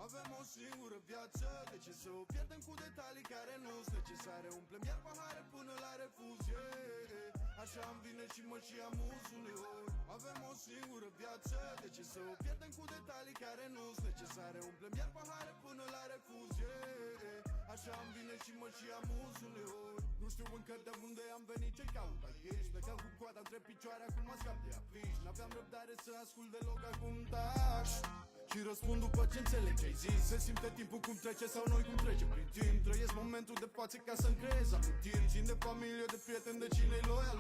Avem o singură viață, de ce să o pierdem cu detalii care nu-s necesare? Umplem iar pahare până la refuz, yeah. Așa îmi vine și mă și amuz uneori. Avem o singură viață, de ce să o pierdem cu detalii care nu-s necesare? Umplem iar pahare până la refuz, yeah. Așa îmi vine și mă și amuz uneori. Nu știu încă de unde am venit, ce caut aici. Plecam cu coada între picioare, acum mă scap de afiș. N-aveam răbdare să ascult deloc, acum taș și răspund după ce înțeleg ce-ai zis. Se simte timpul cum trece sau noi cum trece prin timp. Trăiesc momentul de față ca să-mi creez amintiri. Țin de familie, de prieteni, de cine-i loial.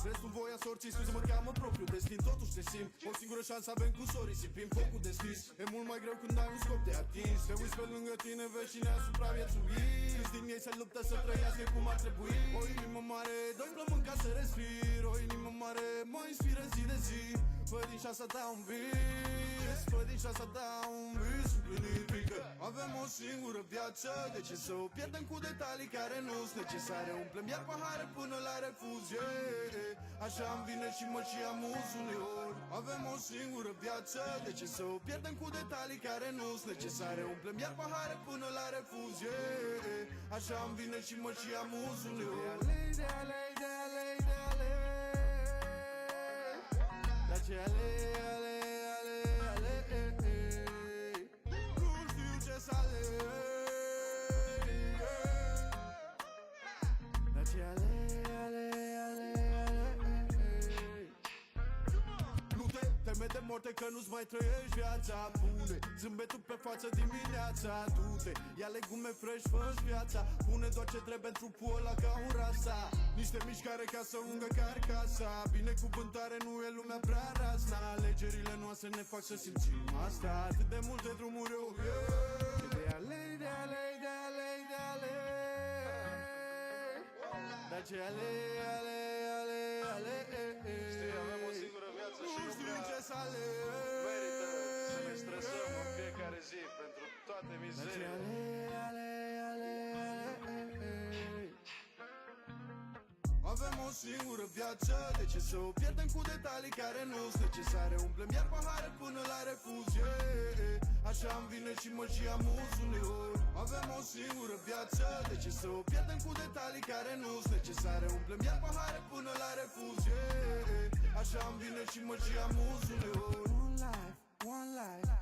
Restul voia sorții, scuze, mă cheamă propriu destin. Totuși te simt, o singură șansă avem cu sorii. Simplim focul deschis, e mult mai greu când ai un scop de atins. Te uiți pe lângă tine, vezi cine a supraviețuit. Câți din ei se luptă să trăiască cum ar trebui. O inimă mare, doi plămâni ca să respir. O inimă mare, mă inspiră zi de zi. Fă din șansa ta un vis, fă din șansa ta un vis împlinit. Avem o singură viață, de ce să o pierdem cu detalii care nu-s necesare? Umplem iar pahare până la refuz, yeah. Așa îmi vine și mă și amuz uneori. Avem o singură viață, de ce să o pierdem cu detalii care nu-s necesare? Umplem iar pahare până la refuz, yeah. Așa îmi vine și mă și amuz uneori. Ce ale, nu știu ce să aleg. Dar ce ale. Nu te teme de moarte că nu-ți mai trăiești viața. Pune zâmbetul pe față dimineața. Du-te, ia legume fresh, fă-și viața. Pune doar ce trebuie în trupul ăla ca un rasa. Niște mișcare ca să ungă carcasa. Binecuvântare nu e lumea prea rasna. Alegerile noastre ne fac să simțim asta. Atât de multe drumuri eu, yeah. De alei, de alei, de alei, de alei. Dar ce alei, alei, alei, alei. Știi, avem o singură viață și nu știu ce să aleg. merită să ne stresăm în fiecare zi pentru toate mizeriile. Avem o singură viață, de ce să o pierdem cu detalii care nu-s necesare? Umplem iar pahare până la refuz, yeah. Așa îmi vine și mă și amuz uneori. Avem o singură viață, de ce să o pierdem cu detalii care nu-s necesare? Umplem iar pahare până la refuz, yeah. Așa îmi vine și mă și amuz uneori. One life, one life.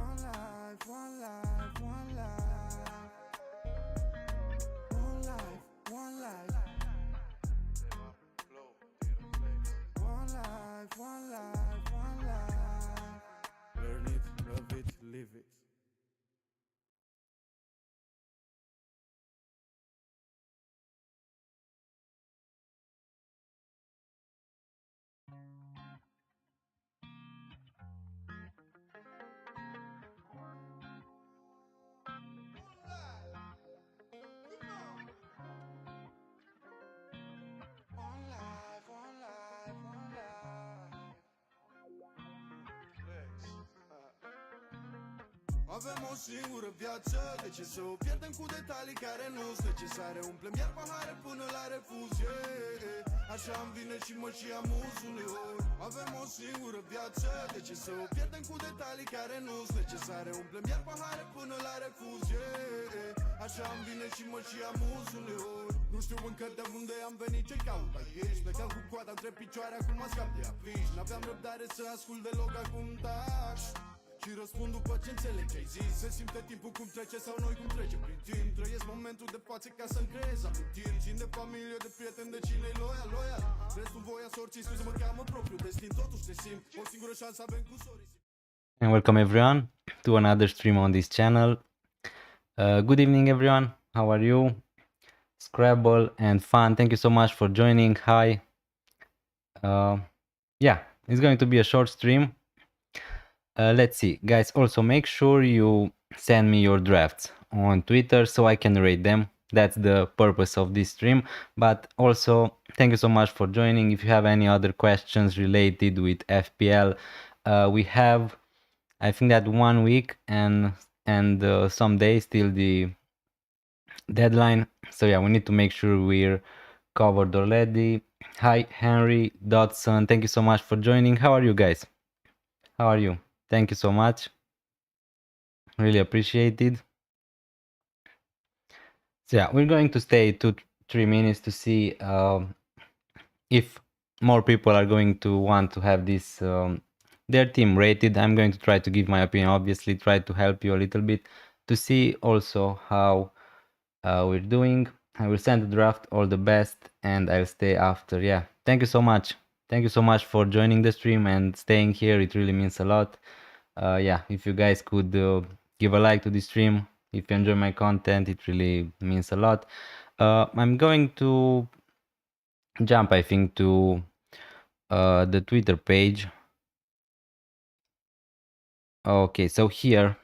One life, one life, one life. One life, one life, one life, one life. Learn it, love it, live it. Avem o singură viață, de ce să o pierdem cu detalii care nu-s necesare? Umplem iar pahare până la refuz, yeah. Așa îmi vine și mă și amuz uneori. Avem o singură viață, de ce să o pierdem cu detalii care nu-s necesare? Umplem iar pahare până la refuz, yeah. Așa îmi vine și mă și amuz uneori. Nu știu încă de unde am venit, ce caut aici. Plecam cu coada între picioare, acum mă scap de afiș. N-aveam răbdare să ascult deloc, acum taș și răspund după ce înțeleg ce-ai zis. Se simte timpul cum trece sau noi cum trece prin timp. Trăiesc momentul de față ca să-mi creez amintiri. Țin de familie, de prieteni, de cine-i loial. Restul voia sorții, scuze, mă cheamă propriu destin. Totuși te simt, o singură șansă avem cu sorii. And welcome everyone to another stream on this channel. Good evening everyone, how are you? Scrabble and fun, thank you so much for joining. Hi. Yeah, it's going to be a short stream. Let's see, guys, also make sure you send me your drafts on Twitter so I can rate them. That's the purpose of this stream. But also, thank you so much for joining. If you have any other questions related with FPL, we have, I think that 1 week and some days till the deadline. So yeah, we need to make sure we're covered already. Hi, Henry Dodson. Thank you so much for joining. How are you guys? How are you? Thank you so much. Really appreciated. So yeah, we're going to stay 2-3 minutes to see if more people are going to want to have this their team rated. I'm going to try to give my opinion, obviously try to help you a little bit to see also how we're doing. I will send the draft all the best and I'll stay after. Yeah, thank you so much. Thank you so much for joining the stream and staying here. It really means a lot. Yeah, if you guys could give a like to the stream, if you enjoy my content, it really means a lot. I'm going to jump, I think, to the Twitter page. Okay, so here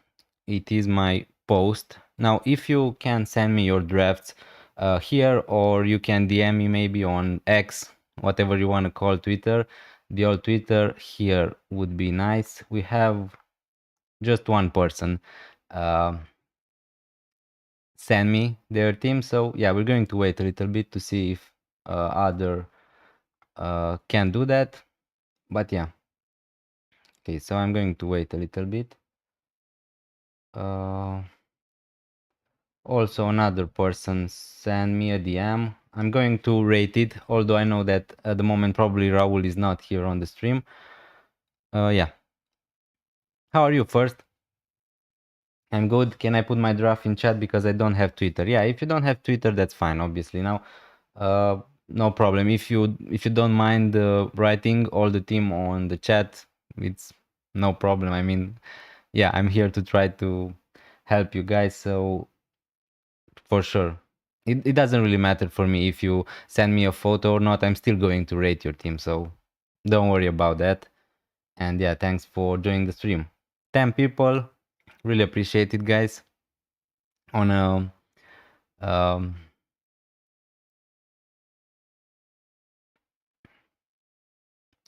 it is my post. Now, if you can send me your drafts here, or you can DM me maybe on X, whatever you want to call Twitter. The old Twitter here would be nice. We have just one person send me their team. So yeah, we're going to wait a little bit to see if other can do that. But yeah. Okay, so I'm going to wait a little bit. Also, another person send me a DM. I'm going to rate it, although I know that at the moment probably Raul is not here on the stream. Yeah. How are you first? I'm good. Can I put my draft in chat because I don't have Twitter? Yeah, if you don't have Twitter, that's fine, obviously. Now, no problem. If you don't mind writing all the team on the chat, it's no problem. I mean, yeah, I'm here to try to help you guys, so for sure. It doesn't really matter for me if you send me a photo or not. I'm still going to rate your team, so don't worry about that. And yeah, thanks for joining the stream. 10 people, really appreciate it, guys. On a um,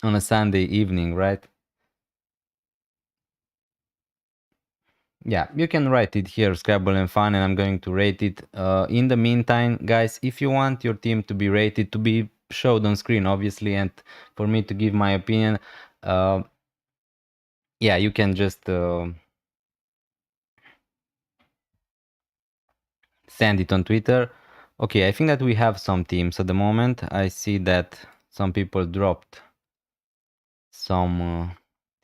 on a Sunday evening, right? Yeah, you can write it here, Scrabble and Fun, and I'm going to rate it. In the meantime, guys, if you want your team to be rated, to be showed on screen, obviously, and for me to give my opinion, yeah, you can just send it on Twitter. Okay, I think that we have some teams at the moment. I see that some people dropped some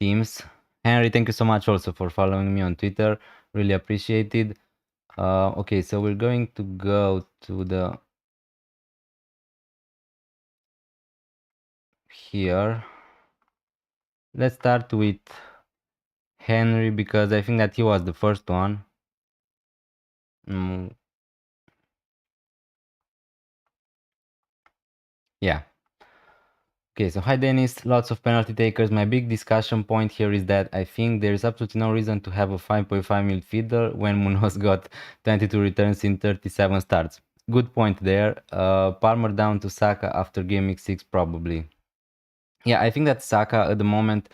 teams. Henry, thank you so much also for following me on Twitter. Really appreciated. Okay, so we're going to go to the here. Let's start with Henry because I think that he was the first one. Yeah. Okay, so hi Dennis, lots of penalty takers. My big discussion point here is that I think there is absolutely no reason to have a 5.5 midfielder when Munoz got 22 returns in 37 starts. Good point there. Palmer down to Saka after game week 6 probably. Yeah, I think that Saka at the moment,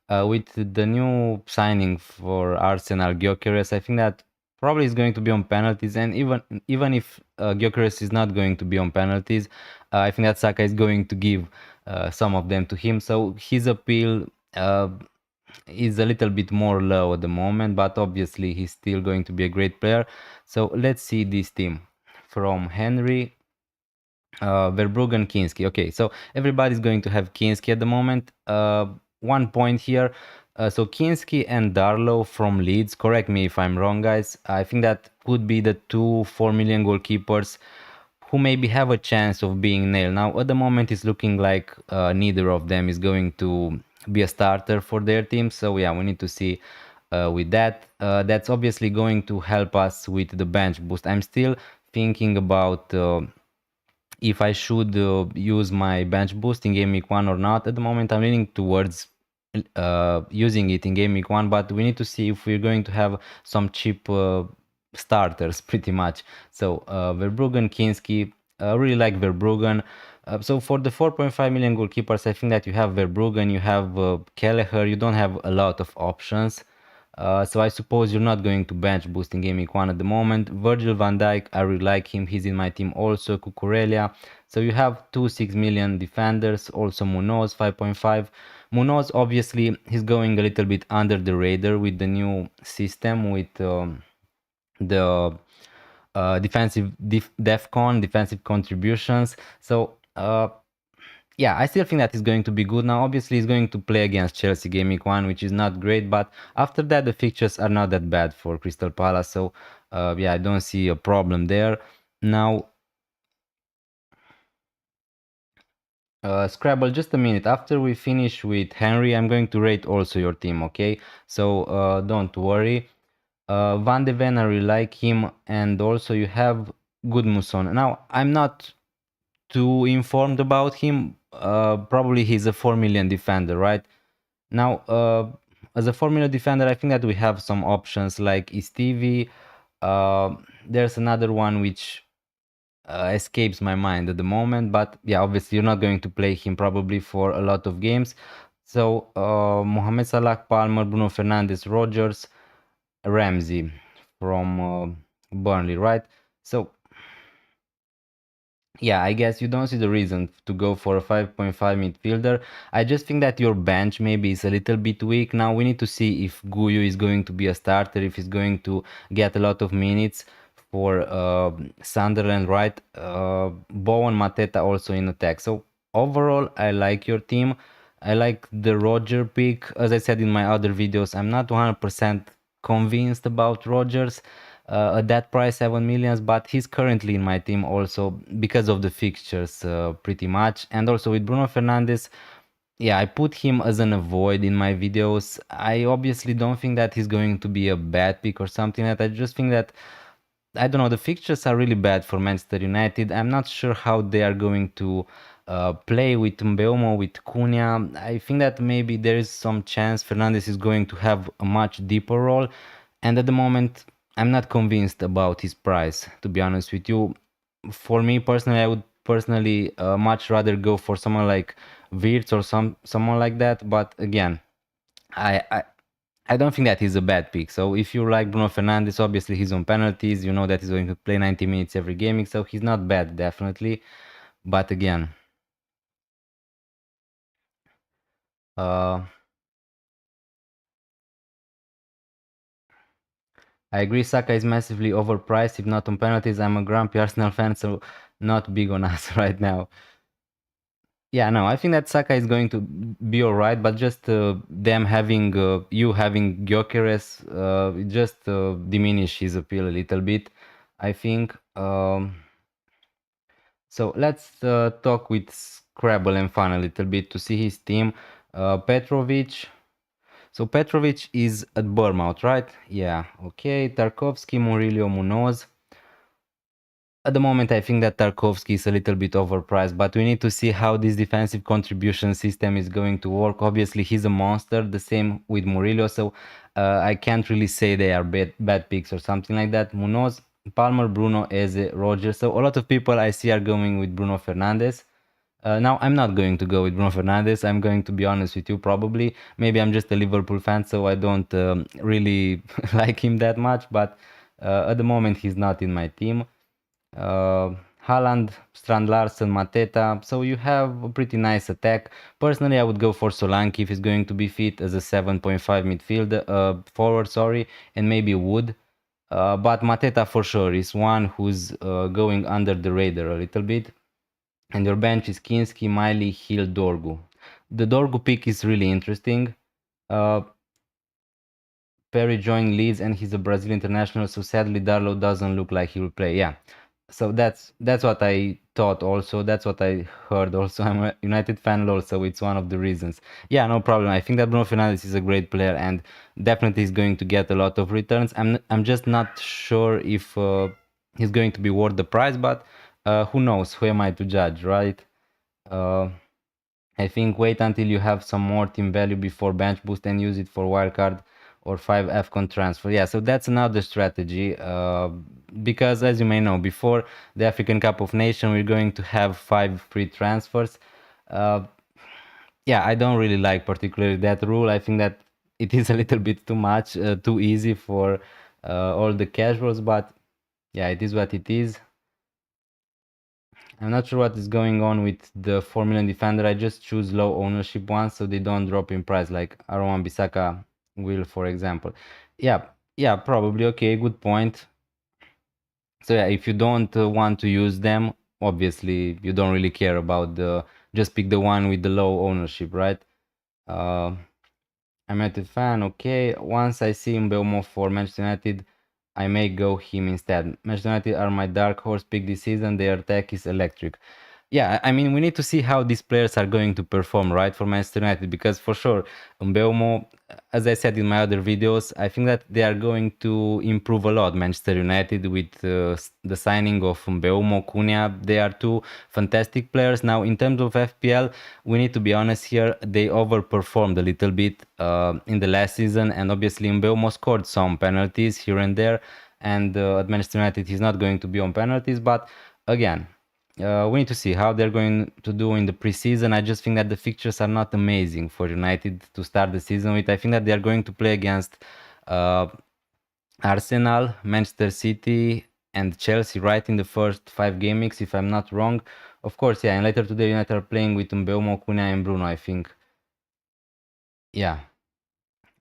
with the new signing for Arsenal, Gyökeres, I think that probably is going to be on penalties. And even if Gyökeres is not going to be on penalties, I think that Saka is going to give some of them to him. So his appeal is a little bit more low at the moment, but obviously he's still going to be a great player. So let's see this team from Henry. Verbruggen, Kinski. Okay, so everybody's going to have Kinski at the moment. 1 point here. So Kinski and Darlow from Leeds. Correct me if I'm wrong, guys. I think that could be the two 4 million goalkeepers who maybe have a chance of being nailed. Now, at the moment, it's looking like neither of them is going to be a starter for their team. So yeah, we need to see with that. That's obviously going to help us with the bench boost. I'm still thinking about if I should use my bench boost in game week 1 or not. At the moment, I'm leaning towards using it in game week 1, but we need to see if we're going to have some cheap starters pretty much. So Verbruggen, Kinski, I really like Verbruggen. So for the 4.5 million goalkeepers, I think that you have Verbruggen, you have Kelleher, you don't have a lot of options. So I suppose you're not going to bench boost in Game Week 1 at the moment. Virgil van Dijk, I really like him. He's in my team also. Cucurella. So you have two 6 million defenders. Also Munoz, 5.5. Munoz, obviously, he's going a little bit under the radar with the new system, with the defensive contributions. So yeah, I still think that he's going to be good. Now, obviously, he's going to play against Chelsea Game Week 1, which is not great, but after that, the fixtures are not that bad for Crystal Palace. So yeah, I don't see a problem there. Now, Scrabble, just a minute. After we finish with Henry, I'm going to rate also your team, okay? So don't worry. Van de Ven, I really like him, and also you have Gudmundsson. Now, I'm not too informed about him. Probably he's a 4 million defender, right? Now, as a 4 million defender, I think that we have some options like Stevie. There's another one which escapes my mind at the moment, but yeah, obviously you're not going to play him probably for a lot of games. So Mohamed Salah, Palmer, Bruno Fernandes, Rogers, Ramsey from Burnley, right? So yeah, I guess you don't see the reason to go for a 5.5 midfielder. I just think that your bench maybe is a little bit weak. Now we need to see if Guyu is going to be a starter, if he's going to get a lot of minutes for Sunderland, right? Bowen, Mateta also in attack. So overall, I like your team. I like the Roger pick. As I said in my other videos, I'm not 100% convinced about Rogers at that price, 7 millions, but he's currently in my team also because of the fixtures pretty much. And also with Bruno Fernandes, yeah, I put him as an avoid in my videos. I obviously don't think that he's going to be a bad pick or something like that. I just think that, I don't know, the fixtures are really bad for Manchester United. I'm not sure how they are going to play with Mbeumo, with Cunha. I think that maybe there is some chance Fernandes is going to have a much deeper role. And at the moment, I'm not convinced about his price, to be honest with you. For me personally, I would personally much rather go for someone like Wirtz or someone like that. But again, I, I I don't think that he's a bad pick. So if you like Bruno Fernandes, obviously he's on penalties. You know that he's going to play 90 minutes every gaming, so he's not bad, definitely. But again, uh, I agree. Saka is massively overpriced. If not on penalties, I'm a grumpy Arsenal fan, so not big on us right now. Yeah, no, I think that Saka is going to be all right, but just them having you having Gyökeres it just diminish his appeal a little bit, I think. So let's talk with Scrabble and Fun a little bit to see his team. Petrovic. So Petrovic is at Bournemouth, right? Yeah, okay. Tarkovsky, Murillo, Munoz. At the moment, I think that Tarkovsky is a little bit overpriced, but we need to see how this defensive contribution system is going to work. Obviously, he's a monster, the same with Murillo, so I can't really say they are bad picks or something like that. Munoz, Palmer, Bruno, Eze, Roger. So a lot of people I see are going with Bruno Fernandes. Now, I'm not going to go with Bruno Fernandes. I'm going to be honest with you, probably. Maybe I'm just a Liverpool fan, so I don't really like him that much, but at the moment, he's not in my team. Haaland, Strand Larsen, Mateta. So you have a pretty nice attack. Personally, I would go for Solanke if he's going to be fit as a 7.5 midfield forward, sorry, and maybe Wood. But Mateta for sure is one who's going under the radar a little bit. And your bench is Kinski, Miley, Hill, Dorgu. The Dorgu pick is really interesting. Perry joined Leeds and he's a Brazil international, so sadly Darlow doesn't look like he will play. Yeah, so that's what I thought also. That's what I heard also. I'm a United fan lol, so it's one of the reasons. Yeah, no problem. I think that Bruno Fernandes is a great player and definitely is going to get a lot of returns. I'm just not sure if he's going to be worth the price, but who knows? Who am I to judge, right? Uh, I think wait until you have some more team value before bench boost and use it for wildcard or 5 FCON transfer. Yeah, so that's another strategy because as you may know, before the African Cup of Nations, we're going to have 5 free transfers. Yeah, I don't really like particularly that rule. I think that it is a little bit too much, too easy for all the casuals, but yeah, it is what it is. I'm not sure what is going on with the 4 million defender. I just choose low ownership ones so they don't drop in price, like Aaron Bissaka will, for example. Yeah, probably. Okay, good point. So yeah, if you don't want to use them, obviously you don't really care about just pick the one with the low ownership, right? Uh, I'm a fan. Okay, once I see Mbeumo for Manchester United, I may go him instead. Manchester United are my dark horse pick this season. Their attack is electric. Yeah, I mean, we need to see how these players are going to perform, right, for Manchester United, because for sure, Mbeumo, as I said in my other videos, I think that they are going to improve a lot, Manchester United, with the signing of Mbeumo, Cunha. They are two fantastic players. Now, in terms of FPL, we need to be honest here, they overperformed a little bit in the last season, and obviously Mbeumo scored some penalties here and there, and at Manchester United, he's not going to be on penalties, but again, we need to see how they're going to do in the preseason. I just think that the fixtures are not amazing for United to start the season with. I think that they are going to play against uh, Arsenal, Manchester City, and Chelsea right in the first 5 game weeks, if I'm not wrong. Of course, yeah, and later today United are playing with Mbeumo, Cunha, and Bruno, I think. Yeah.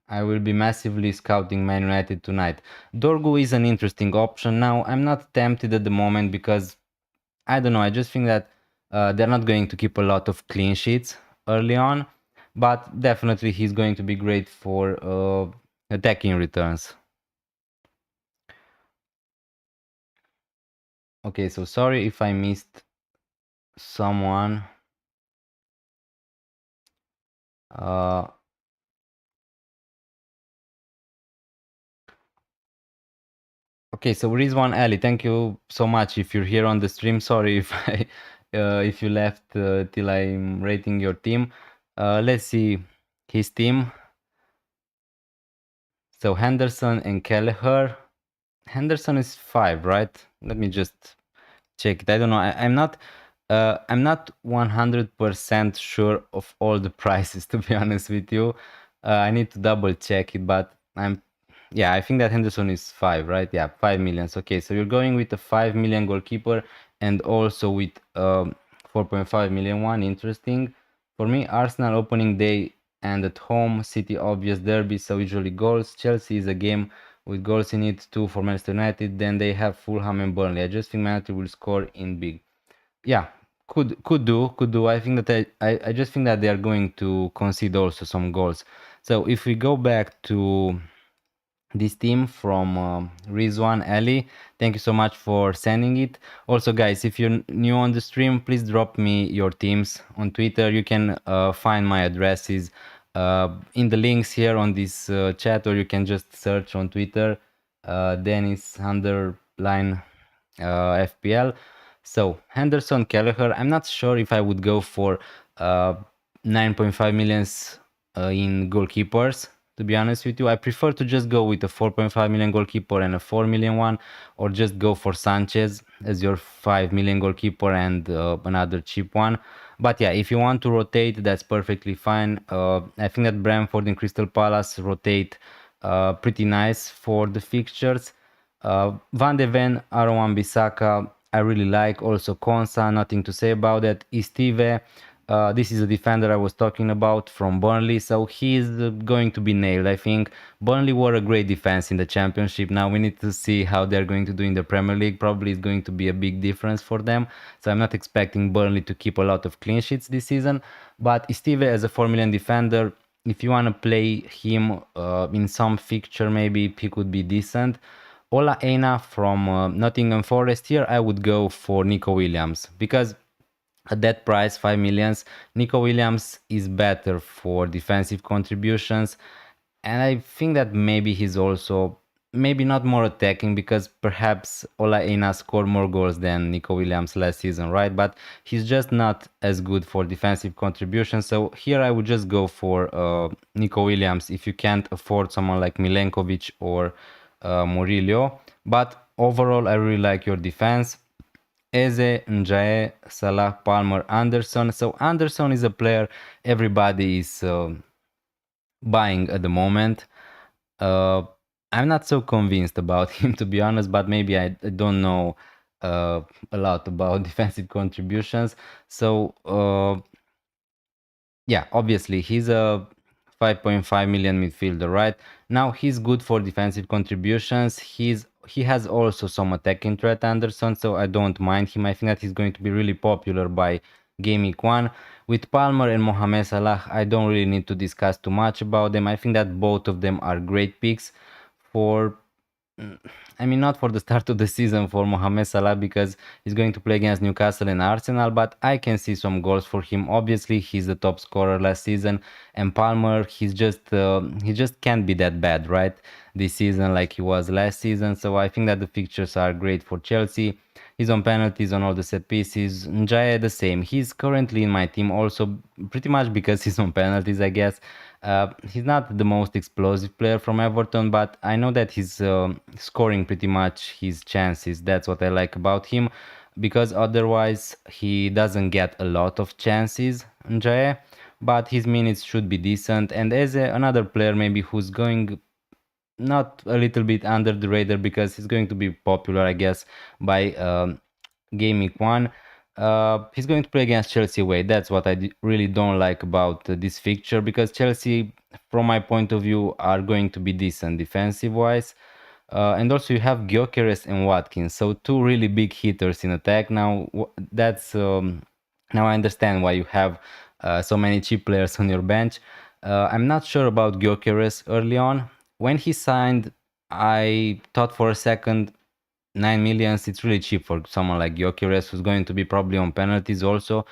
I will be massively scouting Man United tonight. Dorgu is an interesting option. Now, I'm not tempted at the moment because I don't know. I just think that they're not going to keep a lot of clean sheets early on, but definitely he's going to be great for attacking returns. Okay, so sorry if I missed someone. Uh, okay, so Rizwan Ali, thank you so much if you're here on the stream. Sorry if I if you left till I'm rating your team. Let's see his team. So Henderson and Kelleher. Henderson is 5, right? Let me just check it. I don't know. I'm not 100% sure of all the prices, to be honest with you. I need to double check it, but yeah, I think that Henderson is 5, right? Yeah, 5 millions. Okay, so you're going with a 5 million goalkeeper and also with 4.5 million one. Interesting. For me, Arsenal opening day and at home, City obvious derby, so usually goals. Chelsea is a game with goals in it, 2 for Manchester United. Then they have Fulham and Burnley. I just think Man United will score in big. Yeah, could do. I think that I just think that they are going to concede also some goals. So if we go back to this team from Rizwan Ali, thank you so much for sending it. Also, guys, if you're new on the stream, please drop me your teams on Twitter. You can find my addresses in the links here on this chat, or you can just search on Twitter Dennis underline FPL. So Henderson, Kelleher. I'm not sure if I would go for 9.5 millions in goalkeepers. To be honest with you, I prefer to just go with a 4.5 million goalkeeper and a 4 million one, or just go for Sanchez as your 5 million goalkeeper and another cheap one. But yeah, if you want to rotate, that's perfectly fine. I think that Brentford and Crystal Palace rotate pretty nice for the fixtures. Van de Ven, Aaron Bissaka, I really like. Also Konsa, nothing to say about that. Istive, this is a defender I was talking about from Burnley, so he's going to be nailed. I think Burnley were a great defense in the Championship. Now we need to see how they're going to do in the Premier League. Probably it's going to be a big difference for them. So I'm not expecting Burnley to keep a lot of clean sheets this season. But Istive as a 4 million defender, if you want to play him in some fixture, maybe he could be decent. Ola Aina from Nottingham Forest. Here I would go for Nico Williams because at that price, 5 millions, Nico Williams is better for defensive contributions. And I think that maybe he's also maybe not more attacking because perhaps Ola Aina scored more goals than Nico Williams last season, right? But he's just not as good for defensive contributions. So here I would just go for Nico Williams if you can't afford someone like Milenkovic or Murillo. But overall, I really like your defense. Eze, Njae, Salah, Palmer, Anderson. So Anderson is a player everybody is buying at the moment. I'm not so convinced about him, to be honest, but maybe I don't know a lot about defensive contributions. So yeah, obviously he's a 5.5 million midfielder, right? Now he's good for defensive contributions. He has also some attacking threat, Anderson, so I don't mind him. I think that he's going to be really popular by game week 1. With Palmer and Mohamed Salah, I don't really need to discuss too much about them. I think that both of them are great picks for I mean, not for the start of the season for Mohamed Salah because he's going to play against Newcastle and Arsenal, but I can see some goals for him. Obviously, he's the top scorer last season, and Palmer, he just can't be that bad, right? This season like he was last season. So I think that the fixtures are great for Chelsea. He's on penalties on all the set pieces. Njaya the same. He's currently in my team also pretty much because he's on penalties, I guess. He's not the most explosive player from Everton, but I know that he's scoring pretty much his chances. That's what I like about him, because otherwise he doesn't get a lot of chances, Njaya, but his minutes should be decent. And as another player maybe who's going not a little bit under the radar because he's going to be popular, I guess, by game week 1. He's going to play against Chelsea away. That's what I really don't like about this fixture, because Chelsea, from my point of view, are going to be decent defensive wise. And also you have Gyökeres and Watkins, so two really big hitters in attack. Now that's now I understand why you have so many cheap players on your bench. I'm not sure about Gyökeres early on. When he signed, I thought for a second 9 millions, it's really cheap for someone like Gyökeres, who's going to be probably on penalties also.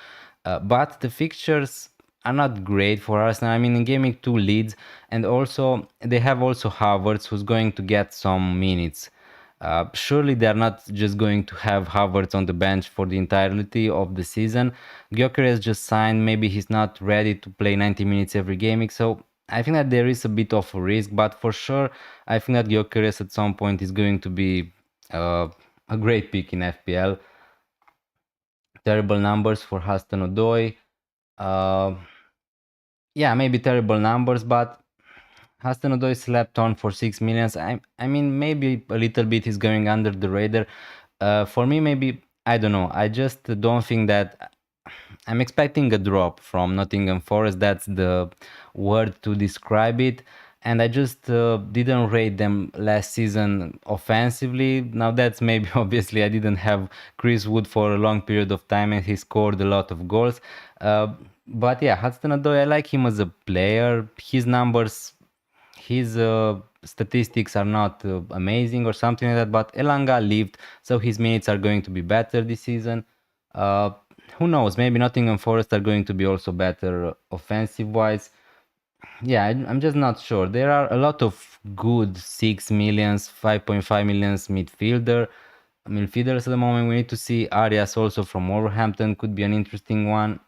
But the fixtures are not great for Arsenal. I mean, in game week 2 Leeds, and also they have also Havertz, who's going to get some minutes. Surely they're not just going to have Havertz on the bench for the entirety of the season. Gyökeres just signed. Maybe he's not ready to play 90 minutes every game week, so I think that there is a bit of a risk. But for sure, I think that Gyökeres at some point is going to be a great pick in FPL. Terrible numbers for Hudson-Odoi. Yeah, maybe terrible numbers, but Hudson-Odoi slept on for 6 millions. I mean, maybe a little bit is going under the radar. For me, maybe, I don't know. I just don't think that I'm expecting a drop from Nottingham Forest. That's the word to describe it. And I just didn't rate them last season offensively. Now that's maybe obviously I didn't have Chris Wood for a long period of time and he scored a lot of goals. But yeah, Hudson-Odoi, I like him as a player. His numbers, his statistics are not amazing or something like that, but Elanga lived, so his minutes are going to be better this season. Who knows, maybe Nottingham Forest are going to be also better offensive wise. Yeah, I'm just not sure. There are a lot of good 6 millions, 5.5 millions midfielders at the moment. We need to see Arias also from Wolverhampton, could be an interesting one.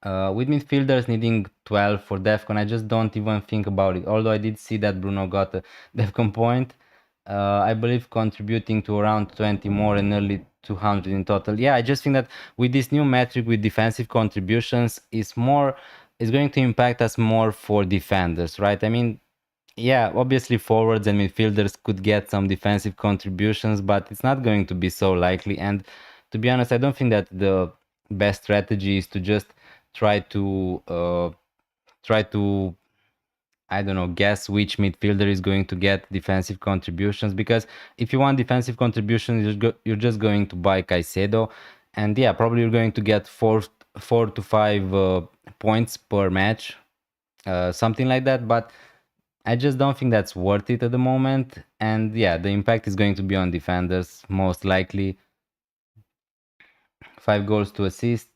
With midfielders needing 12 for DEFCON, I just don't even think about it. Although I did see that Bruno got a DEFCON point. I believe contributing to around 20 more and nearly 200 in total. Yeah, I just think that with this new metric with defensive contributions is going to impact us more for defenders, right? I mean, yeah, obviously forwards and midfielders could get some defensive contributions, but it's not going to be so likely. And to be honest, I don't think that the best strategy is to just try to I don't know, guess which midfielder is going to get defensive contributions, because if you want defensive contributions, you're just going to buy Caicedo, and yeah, probably you're going to get 4 to 5 points per match, something like that. But I just don't think that's worth it at the moment. And yeah, the impact is going to be on defenders most likely. 5 goals to assist.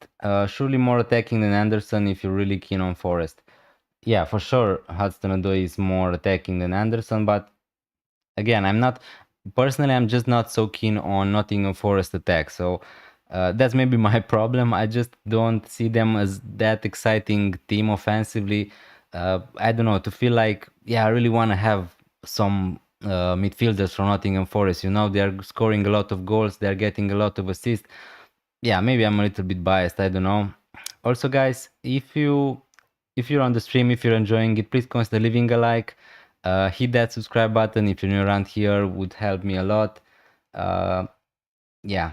Surely more attacking than Anderson if you're really keen on Forest. Yeah, for sure, Hudson-Odoi is more attacking than Anderson, but again, I'm just not so keen on Nottingham Forest attack. So that's maybe my problem. I just don't see them as that exciting team offensively. I don't know, to feel like, yeah, I really want to have some midfielders from Nottingham Forest. You know, they're scoring a lot of goals, they're getting a lot of assists. Yeah, maybe I'm a little bit biased, I don't know. Also, guys, if you if you're on the stream, if you're enjoying it, please consider leaving a like. Hit that subscribe button if you're new around here, would help me a lot. Yeah.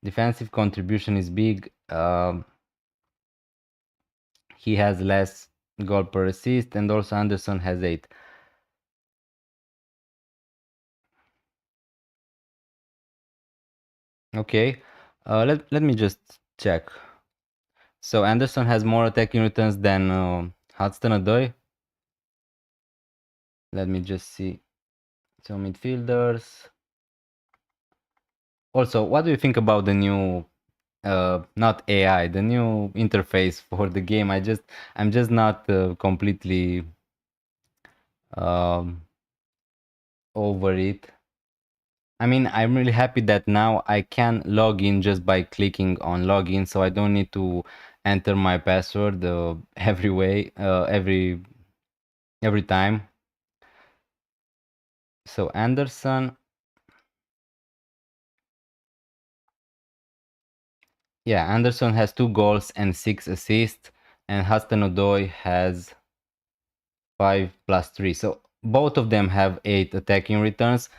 Defensive contribution is big. He has less goal per assist, and also Anderson has 8. Okay, let me just check. So Anderson has more attacking returns than Hudson-Odoi. Let me just see. So midfielders. Also, what do you think about the new, not AI, the new interface for the game? I'm just not completely over it. I mean, I'm really happy that now I can log in just by clicking on login, so I don't need to enter my password every time. So Anderson, yeah, Anderson has 2 goals and 6 assists, and Hudson-Odoi has 5 plus 3. So both of them have 8 attacking returns.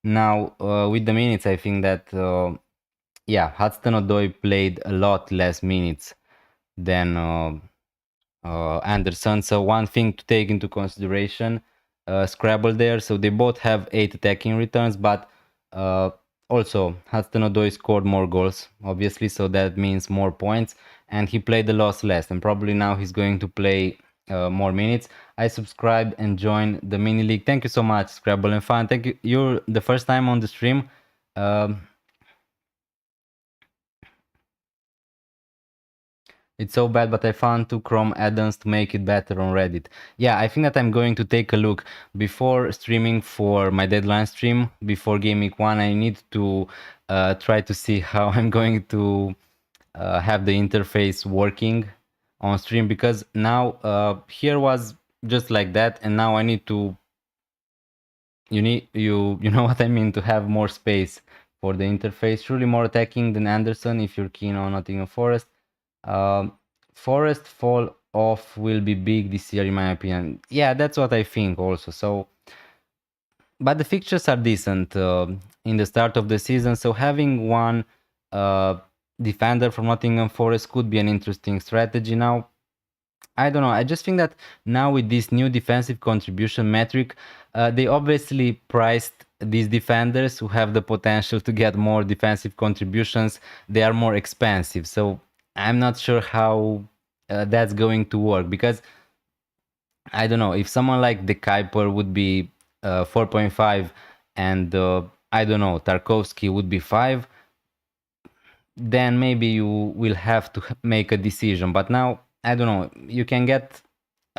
Now, with the minutes, I think that yeah, Hudson-Odoi played a lot less minutes than Anderson. So one thing to take into consideration, Scrabble there. So they both have 8 attacking returns, but also Hudson-Odoi scored more goals, obviously, so that means more points, and he played a lot less, and probably now he's going to play more minutes. I subscribed and joined the mini league. Thank you so much, Scrabble and Fun. Thank you. You're the first time on the stream. It's so bad, but I found 2 Chrome add-ons to make it better on Reddit. Yeah, I think that I'm going to take a look. Before streaming for my deadline stream, before Game Week 1, I need to try to see how I'm going to have the interface working on stream, because now here was just like that, and now I need to, you know what I mean, to have more space for the interface. Surely more attacking than Anderson if you're keen on Nottingham Forest. Forest fall off will be big this year in my opinion. Yeah, that's what I think also. So, but the fixtures are decent in the start of the season, so having one defender from Nottingham Forest could be an interesting strategy. Now, I don't know, I just think that now with this new defensive contribution metric, they obviously priced these defenders who have the potential to get more defensive contributions. They are more expensive, so I'm not sure how that's going to work, because I don't know if someone like the Kuiper would be 4.5 and I don't know, Tarkovsky would be 5, then maybe you will have to make a decision. But now I don't know, you can get,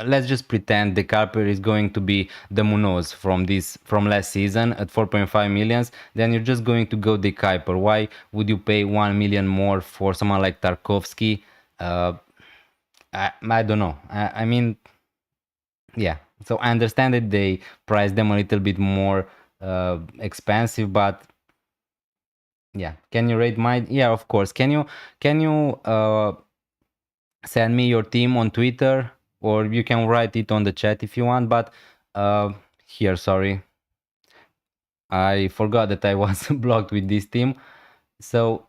let's just pretend the Kuiper is going to be the Munoz from last season at 4.5 millions, then you're just going to go the Kuiper. Why would you pay 1 million more for someone like Tarkovsky? I don't know. I mean, yeah. So I understand that they price them a little bit more expensive, but yeah. Can you rate my? Yeah, of course. Can you send me your team on Twitter, or you can write it on the chat if you want? But here, sorry, I forgot that I was blocked with this team. So,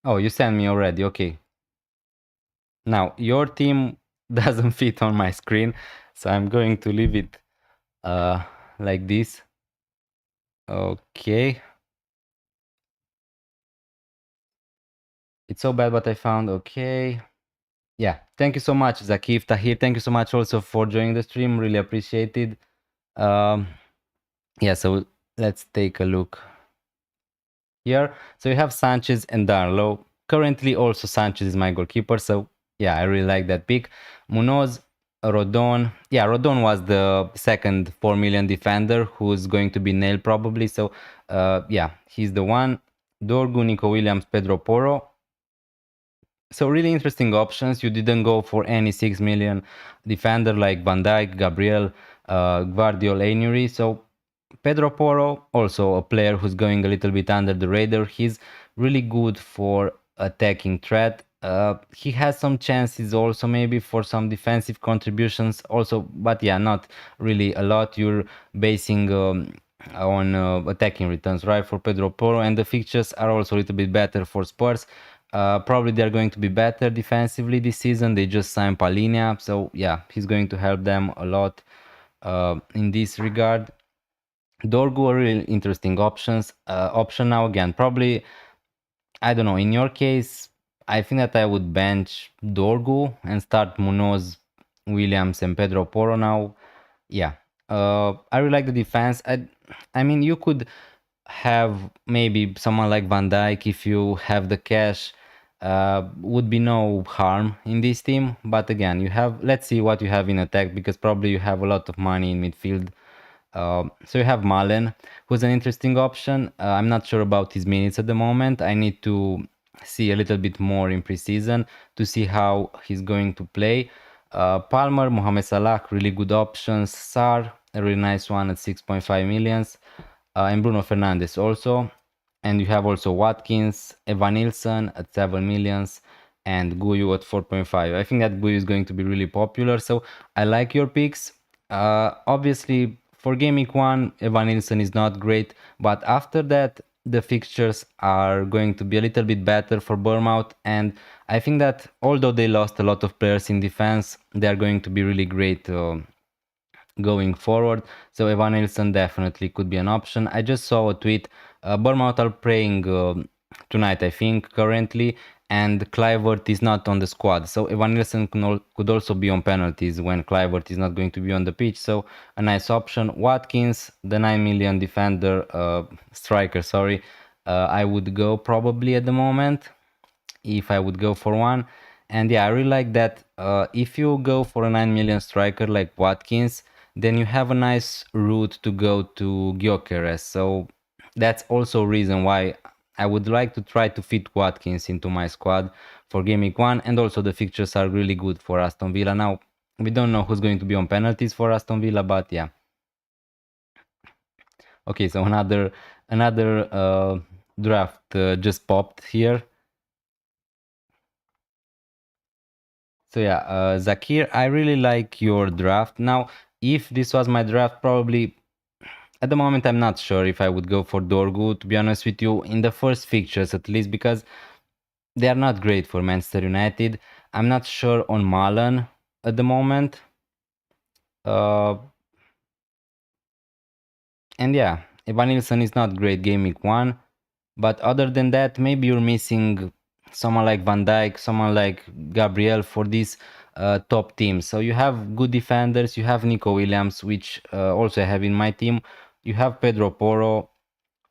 oh, you sent me already. Okay. Now your team doesn't fit on my screen, so I'm going to leave it like this. Okay. It's so bad, but I found. Okay. Yeah. Thank you so much, Zakif Tahir. Thank you so much also for joining the stream. Really appreciated. Yeah. So let's take a look here. So you have Sanchez and Darlow. Currently, also Sanchez is my goalkeeper. So yeah, I really like that pick. Munoz, Rodon. Yeah, Rodon was the second 4 million defender who's going to be nailed probably. So yeah, he's the one. Dorgu, Nico Williams, Pedro Porro. So really interesting options. You didn't go for any 6 million defender like Van Dijk, Gabriel, Guardiol, Anuary. So Pedro Porro, also a player who's going a little bit under the radar. He's really good for attacking threat. He has some chances also maybe for some defensive contributions also, but yeah, not really a lot. You're basing on attacking returns, right, for Pedro Porro, and the fixtures are also a little bit better for Spurs. Probably they're going to be better defensively this season. They just signed Palinia, so yeah, he's going to help them a lot in this regard. Dorgu are really interesting option now again. Probably, I don't know. In your case, I think that I would bench Dorgu and start Munoz, Williams, and Pedro Porro now. Yeah, I really like the defense. I mean, you could have maybe someone like Van Dijk if you have the cash. Would be no harm in this team, but again, you have. Let's see what you have in attack because probably you have a lot of money in midfield. So you have Malen, who's an interesting option. I'm not sure about his minutes at the moment. I need to see a little bit more in preseason to see how he's going to play. Palmer, Mohamed Salah, really good options. Sar, a really nice one at 6.5 millions. And Bruno Fernandes also. And you have also Watkins, Evan Nilsson at 7 millions, and Guyu at 4.5. I think that Guyu is going to be really popular. So I like your picks. Obviously, for Game Week 1, Evan Nilsson is not great, but after that, the fixtures are going to be a little bit better for Bournemouth, and I think that although they lost a lot of players in defense, they are going to be really great going forward. So Evan Nilsson definitely could be an option. I just saw a tweet. Bournemouth are playing tonight, I think, currently, and Kluivert is not on the squad. So Evan Nilsson could also be on penalties when Kluivert is not going to be on the pitch. So a nice option. Watkins, the 9 million defender, striker, sorry. I would go probably at the moment if I would go for one. And yeah, I really like that. If you go for a 9 million striker like Watkins, then you have a nice route to go to Gyökeres. So that's also a reason why I would like to try to fit Watkins into my squad for Game Week 1. And also the fixtures are really good for Aston Villa. Now, we don't know who's going to be on penalties for Aston Villa, but yeah. Okay, so another draft just popped here. So yeah, Zakir, I really like your draft. Now, if this was my draft, probably at the moment I'm not sure if I would go for Dorgu, to be honest with you, in the first fixtures at least, because they are not great for Manchester United. I'm not sure on Malen at the moment. Uh, and yeah, Evan Nilsson is not great Game Week 1. But other than that, maybe you're missing someone like Van Dijk, someone like Gabriel for these top teams. So you have good defenders. You have Nico Williams, which also I have in my team. You have Pedro Porro.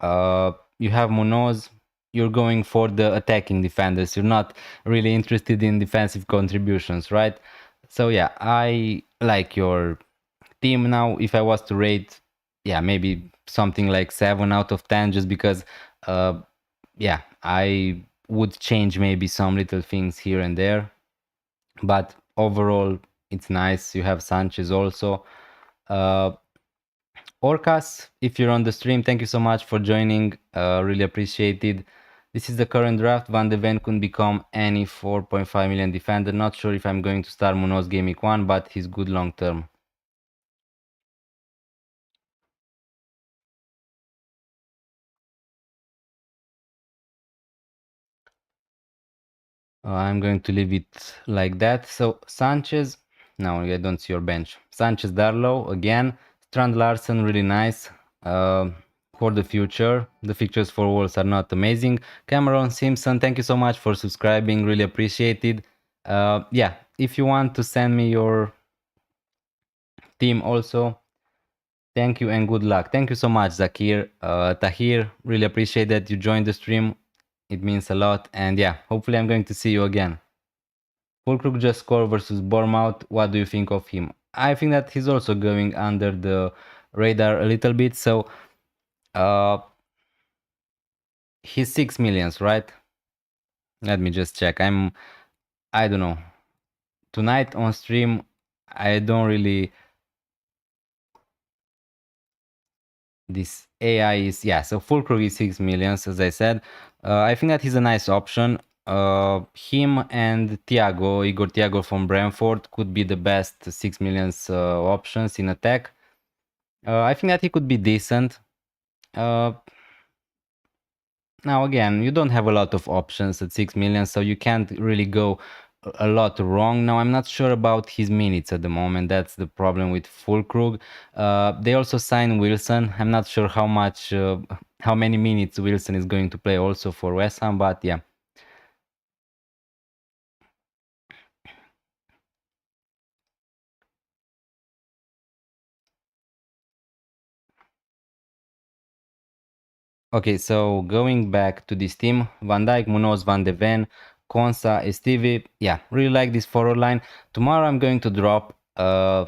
You have Munoz. You're going for the attacking defenders. You're not really interested in defensive contributions, right? So yeah, I like your team now. If I was to rate, yeah, maybe something like 7 out of 10, just because yeah, I would change maybe some little things here and there, but overall it's nice. You have Sanchez also. Orcas, if you're on the stream, thank you so much for joining. Really appreciated. This is the current draft. Van de Ven could become any 4.5 million defender. Not sure if I'm going to start Munoz Game Week 1, but he's good long term. I'm going to leave it like that. So Sanchez, no, I don't see your bench. Sanchez, Darlow again. Strand Larsen, really nice for the future. The fixtures for Wolves are not amazing. Cameron Simpson, thank you so much for subscribing. Really appreciated. Yeah, if you want to send me your team also, thank you and good luck. Thank you so much, Zakir. Tahir, really appreciate that you joined the stream. It means a lot. And yeah, hopefully I'm going to see you again. Fulkrug just scored versus Bournemouth. What do you think of him? I think that he's also going under the radar a little bit. So he's 6 millions, right? Let me just check. I don't know. Tonight on stream, I don't really. This AI is, yeah, so Fulkrug is 6 millions, as I said. I think that he's a nice option. him and Igor Thiago from Brentford could be the best 6 millions options in attack. I think that he could be decent. Now again, you don't have a lot of options at 6 million, so you can't really go a lot wrong. Now I'm not sure about his minutes at the moment. That's the problem with Fulkrug. They also signed Wilson. I'm not sure how many minutes Wilson is going to play also for West Ham, but yeah. Okay, so going back to this team, Van Dijk, Munoz, Van de Ven, Konsa, Esteve. Yeah, really like this forward line. Tomorrow I'm going to drop a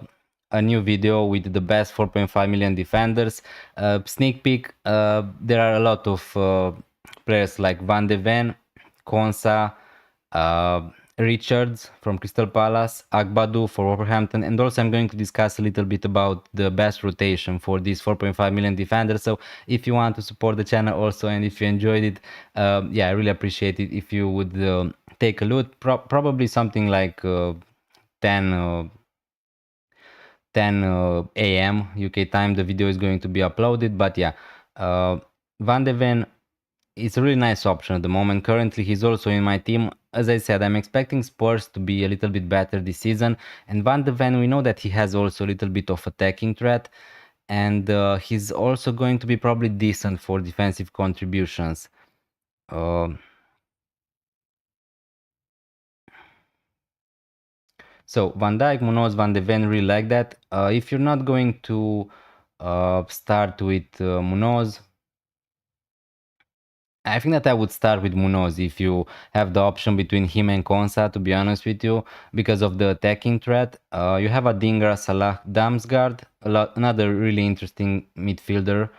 new video with the best 4.5 million defenders. Sneak peek, there are a lot of players like Van de Ven, Konsa, Richards from Crystal Palace, Agbadu for Wolverhampton, and also I'm going to discuss a little bit about the best rotation for these 4.5 million defenders. So if you want to support the channel also, and if you enjoyed it, yeah, I really appreciate it if you would take a look. Probably something like 10 a.m. UK time the video is going to be uploaded. But yeah, Van de Ven, it's a really nice option at the moment. Currently, he's also in my team. As I said, I'm expecting Spurs to be a little bit better this season. And Van de Ven, we know that he has also a little bit of attacking threat. And he's also going to be probably decent for defensive contributions. So Van Dijk, Munoz, Van de Ven, really like that. If you're not going to start with Munoz, I think that I would start with Munoz if you have the option between him and Konsa, to be honest with you, because of the attacking threat. You have Adingra, Salah, Damsgaard, another really interesting midfielder.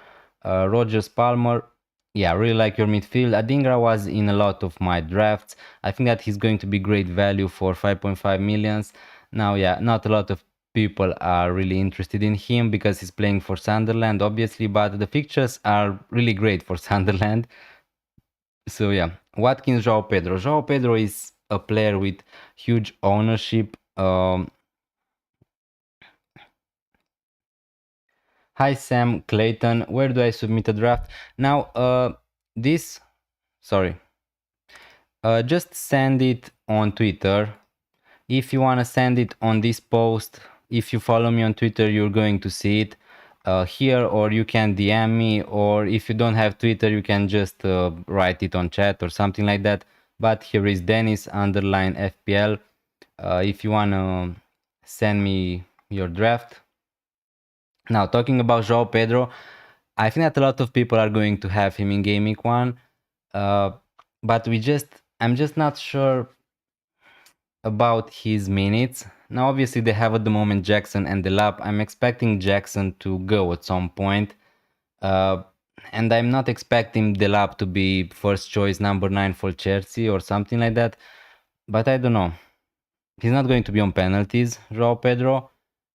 Rogers, Palmer. Yeah, really like your midfield. Adingra was in a lot of my drafts. I think that he's going to be great value for 5.5 millions. Now, yeah, not a lot of people are really interested in him because he's playing for Sunderland, obviously, but the fixtures are really great for Sunderland. So yeah, Watkins, João Pedro. João Pedro is a player with huge ownership. Hi Sam, Clayton, where do I submit a draft? Now, just send it on Twitter. If you want to send it on this post, if you follow me on Twitter, you're going to see it here, or you can DM me, or if you don't have Twitter, you can just write it on chat or something like that. But here is Dennis _ FPL. If you want to send me your draft. Now, talking about João Pedro, I think that a lot of people are going to have him in Game Week 1, but I'm just not sure about his minutes. Now, obviously, they have at the moment Jackson and Delap. I'm expecting Jackson to go at some point, and I'm not expecting Delap to be first choice number 9 for Chelsea or something like that, but I don't know. He's not going to be on penalties, João Pedro.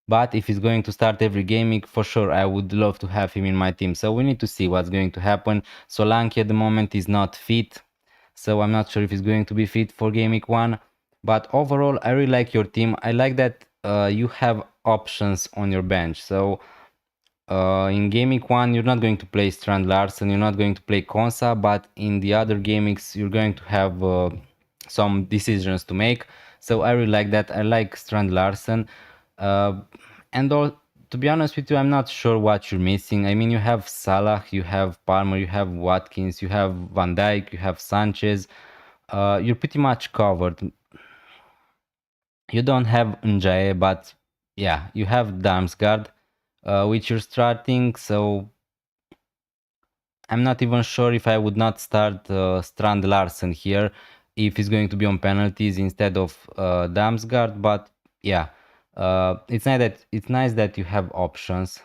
But if he's going to start every game week, for sure, I would love to have him in my team. So we need to see what's going to happen. Solanke at the moment is not fit, so I'm not sure if he's going to be fit for game week 1. But overall, I really like your team. I like that you have options on your bench. So in game week 1, you're not going to play Strand Larsen, you're not going to play Konsa, but in the other game weeks, you're going to have some decisions to make. So I really like that. I like Strand Larsen. To be honest with you, I'm not sure what you're missing. I mean, you have Salah, you have Palmer, you have Watkins, you have Van Dijk, you have Sanchez. You're pretty much covered. You don't have Njae, but yeah, you have Damsgaard, which you're starting. So I'm not even sure if I would not start Strand Larsen here if he's going to be on penalties instead of Damsgaard. But yeah. It's nice that you have options.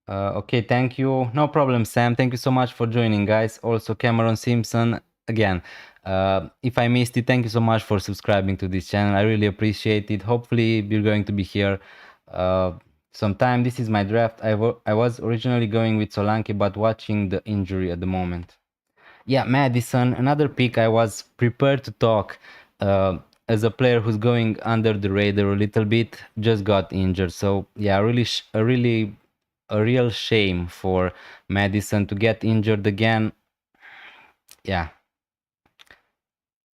Okay, thank you. No problem, Sam. Thank you so much for joining, guys. Also, Cameron Simpson. Again, if I missed it, thank you so much for subscribing to this channel. I really appreciate it. Hopefully, you're going to be here some time. This is my draft. I was originally going with Solanke, but watching the injury at the moment. Yeah, Madison, another pick. I was prepared to talk as a player who's going under the radar a little bit, just got injured. So yeah, a real shame for Madison to get injured again. Yeah,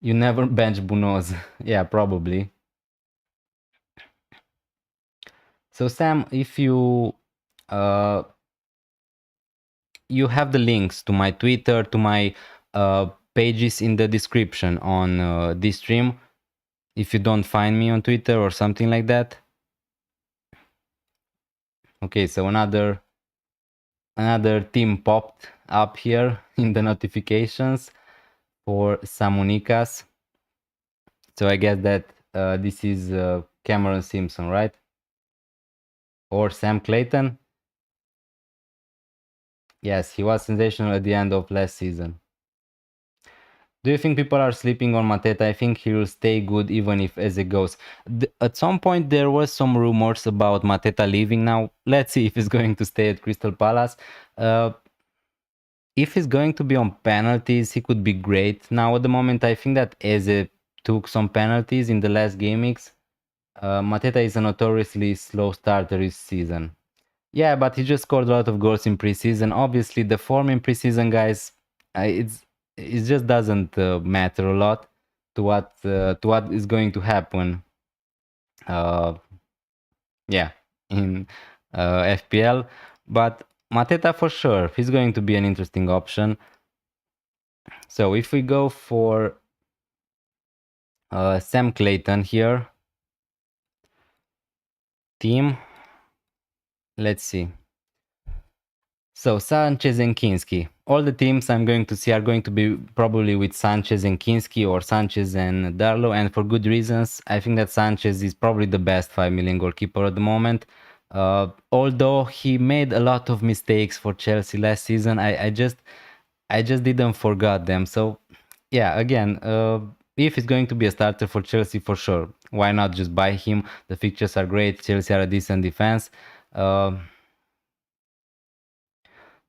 you never bench Bunoz. Yeah, probably. So Sam, if uh, you have the links to my Twitter, to my pages in the description on this stream. If you don't find me on Twitter or something like that. Okay, so another team popped up here in the notifications for Samunikas. So I guess that this is Cameron Simpson, right? Or Sam Clayton. Yes, he was sensational at the end of last season. Do you think people are sleeping on Mateta? I think he will stay good even if Eze goes. At some point there was some rumors about Mateta leaving. Now let's see if he's going to stay at Crystal Palace. If he's going to be on penalties, he could be great. Now at the moment I think that Eze took some penalties in the last game weeks. Mateta is a notoriously slow starter this season. Yeah, but he just scored a lot of goals in preseason. Obviously, the form in preseason, guys, it just doesn't matter a lot to what is going to happen. Yeah, in FPL, but Mateta for sure, he's going to be an interesting option. So if we go for Sam Clayton here, team, let's see. So Sanchez and Kinski. All the teams I'm going to see are going to be probably with Sanchez and Kinski or Sanchez and Darlow, and for good reasons. I think that Sanchez is probably the best 5 million goalkeeper at the moment. Although he made a lot of mistakes for Chelsea last season, I just didn't forget them. So yeah, again, if he's going to be a starter for Chelsea, for sure, why not just buy him? The fixtures are great. Chelsea are a decent defense.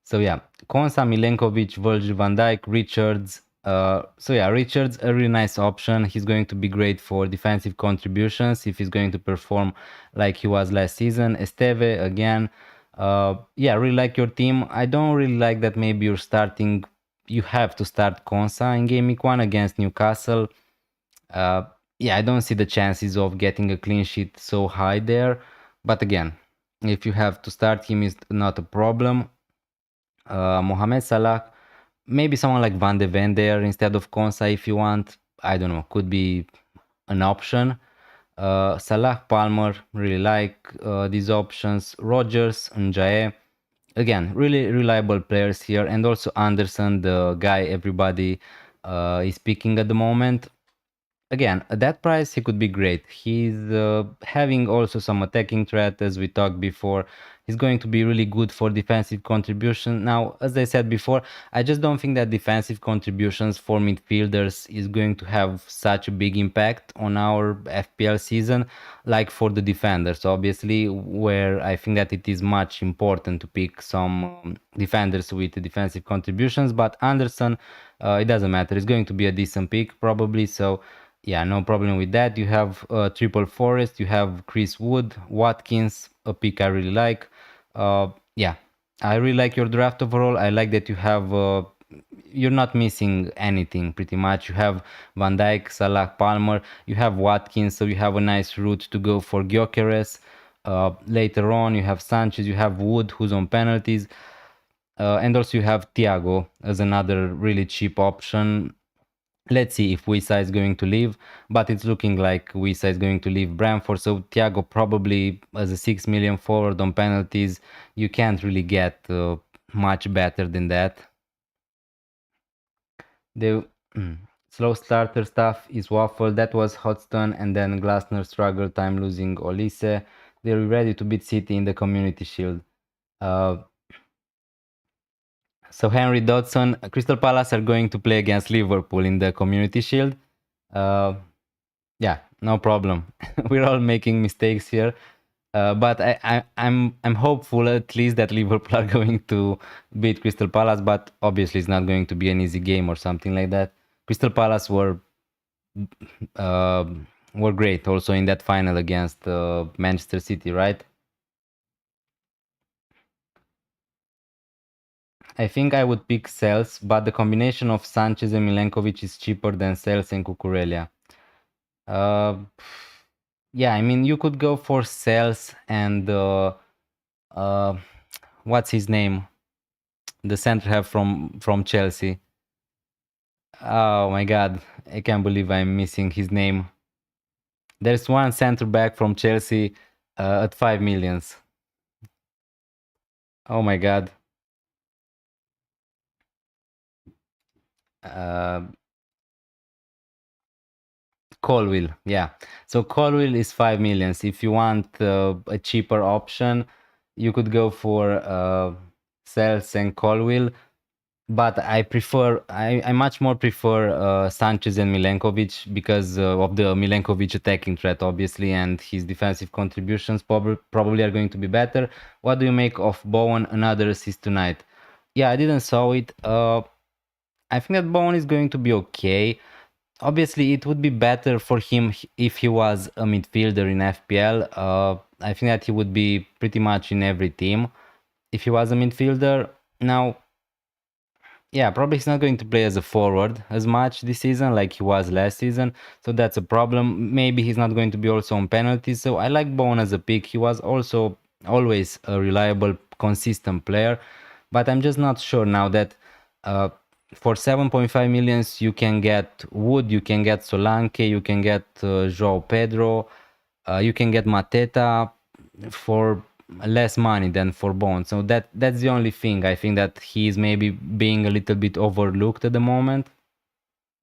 So yeah, Konsa, Milenkovic, Virgil van Dijk, Richards. So yeah, Richards, a really nice option. He's going to be great for defensive contributions if he's going to perform like he was last season. Esteve, again. Yeah, really like your team. I don't really like that maybe you have to start Konsa in game week 1 against Newcastle. Yeah, I don't see the chances of getting a clean sheet so high there. But again, if you have to start him, is not a problem. Mohamed Salah, maybe someone like Van de Ven there instead of Konsa if you want. I don't know, could be an option. Salah, Palmer, really like these options. Rogers, Njae, again, really reliable players here. And also Anderson, the guy everybody is picking at the moment. Again, at that price, he could be great. He's having also some attacking threat, as we talked before. He's going to be really good for defensive contribution. Now, as I said before, I just don't think that defensive contributions for midfielders is going to have such a big impact on our FPL season, like for the defenders, obviously, where I think that it is much important to pick some defenders with defensive contributions. But Anderson, it doesn't matter. It's going to be a decent pick, probably. So, yeah, no problem with that. You have Triple Forest, you have Chris Wood, Watkins, a pick I really like. Yeah, I really like your draft overall. I like that you have, you're not missing anything pretty much. You have Van Dijk, Salah, Palmer, you have Watkins, so you have a nice route to go for Gyökeres. Later on, you have Sanchez, you have Wood, who's on penalties. And also you have Thiago as another really cheap option. Let's see if Wisa is going to leave, but it's looking like Wisa is going to leave Brentford. So Thiago probably as a 6 million forward on penalties, you can't really get much better than that. The slow starter stuff is Waffle. That was Hodgson, and then Glasner struggled time losing Olise. They're ready to beat City in the Community Shield. So Henry Dodson, Crystal Palace are going to play against Liverpool in the Community Shield. Yeah, no problem. We're all making mistakes here. But I'm hopeful at least that Liverpool are going to beat Crystal Palace, but obviously it's not going to be an easy game or something like that. Crystal Palace uh, were great also in that final against Manchester City, right? I think I would pick Sels, but the combination of Sanchez and Milenkovic is cheaper than Sels and Cucurella. Uh, yeah, I mean you could go for Sels and uh, what's his name? The center half from Chelsea. Oh my god, I can't believe I'm missing his name. There's one center back from Chelsea at 5 millions. Oh my god. Uh, Colwill, yeah. So Colwill is 5 millions. If you want a cheaper option, you could go for Sels and Colwill. But I much more prefer Sanchez and Milenkovic because of the Milenkovic attacking threat, obviously, and his defensive contributions probably are going to be better. What do you make of Bowen? Another assist tonight. Yeah, I didn't saw it. I think that Bowen is going to be okay. Obviously, it would be better for him if he was a midfielder in FPL. I think that he would be pretty much in every team if he was a midfielder. Now, yeah, probably he's not going to play as a forward as much this season like he was last season, so that's a problem. Maybe he's not going to be also on penalties, so I like Bowen as a pick. He was also always a reliable, consistent player, but I'm just not sure now that for 7.5 millions you can get Wood, you can get Solanke, you can get Joao Pedro, you can get Mateta for less money than for Bond. So that's the only thing. I think that he's maybe being a little bit overlooked at the moment.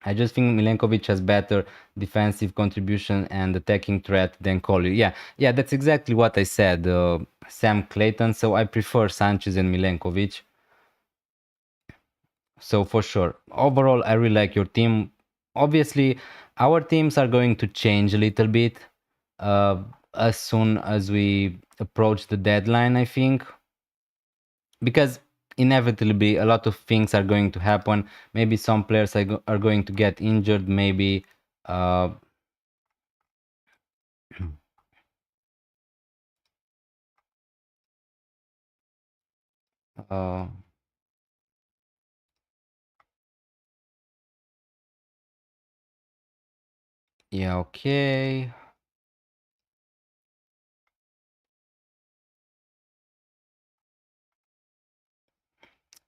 I just think Milenkovic has better defensive contribution and attacking threat than Collier. Yeah, that's exactly what I said, Sam Clayton. So I prefer Sanchez and Milenkovic. So for sure, overall, I really like your team. Obviously, our teams are going to change a little bit as soon as we approach the deadline, I think, because inevitably a lot of things are going to happen. Maybe some players are going to get injured. Maybe uh, uh, yeah, okay.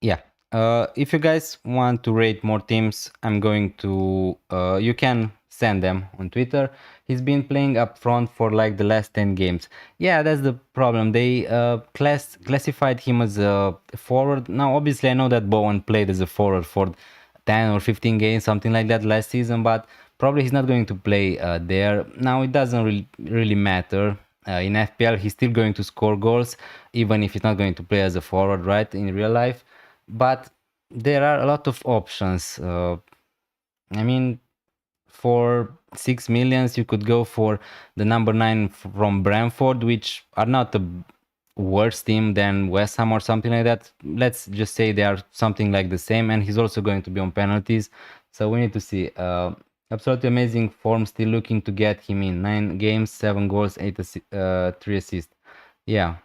Yeah. If you guys want to rate more teams, I'm going to. You can send them on Twitter. He's been playing up front for like the last 10 games. Yeah, that's the problem. They classified him as a forward. Now, obviously, I know that Bowen played as a forward for 10 or 15 games, something like that last season, but probably he's not going to play there. Now, it doesn't really matter. In FPL, he's still going to score goals, even if he's not going to play as a forward, right, in real life. But there are a lot of options. I mean, for 6 millions, you could go for the number 9 from Brentford, which are not a worse team than West Ham or something like that. Let's just say they are something like the same, and he's also going to be on penalties. So we need to see. Absolutely amazing form. Still looking to get him in 9 games, 7 goals, 3 assists. Yeah,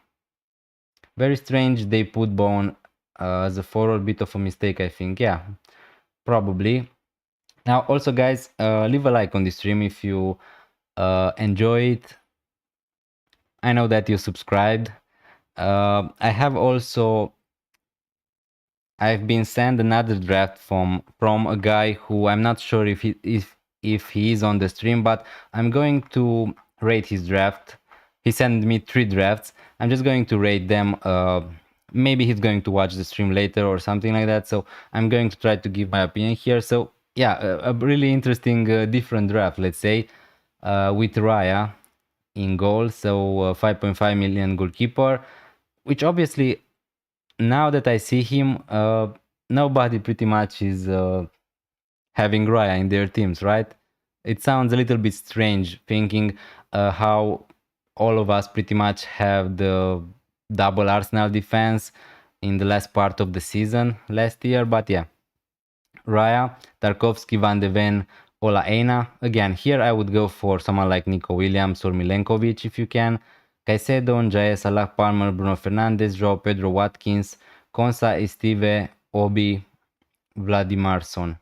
very strange they put Bone as a forward. Bit of a mistake, I think. Yeah, probably. Now, also, guys, leave a like on this stream if you enjoy it. I know that you subscribed. I have also I've been sent another draft from a guy who I'm not sure if he is on the stream, but I'm going to rate his draft. He sent me 3 drafts. I'm just going to rate them. Maybe he's going to watch the stream later or something like that. So I'm going to try to give my opinion here. So yeah, a really interesting different draft, let's say, with Raya in goal. So 5.5 million goalkeeper, which obviously now that I see him, nobody pretty much is having Raya in their teams, right? It sounds a little bit strange thinking how all of us pretty much have the double Arsenal defense in the last part of the season last year. But yeah, Raya, Tarkovsky, Van de Ven, Ola Eina. Again, here I would go for someone like Nico Williams or Milenkovic if you can. Caicedo, Njae, Salah, Palmer, Bruno Fernandes, João Pedro, Watkins, Konsa, Estive, Obi, Vladimarson.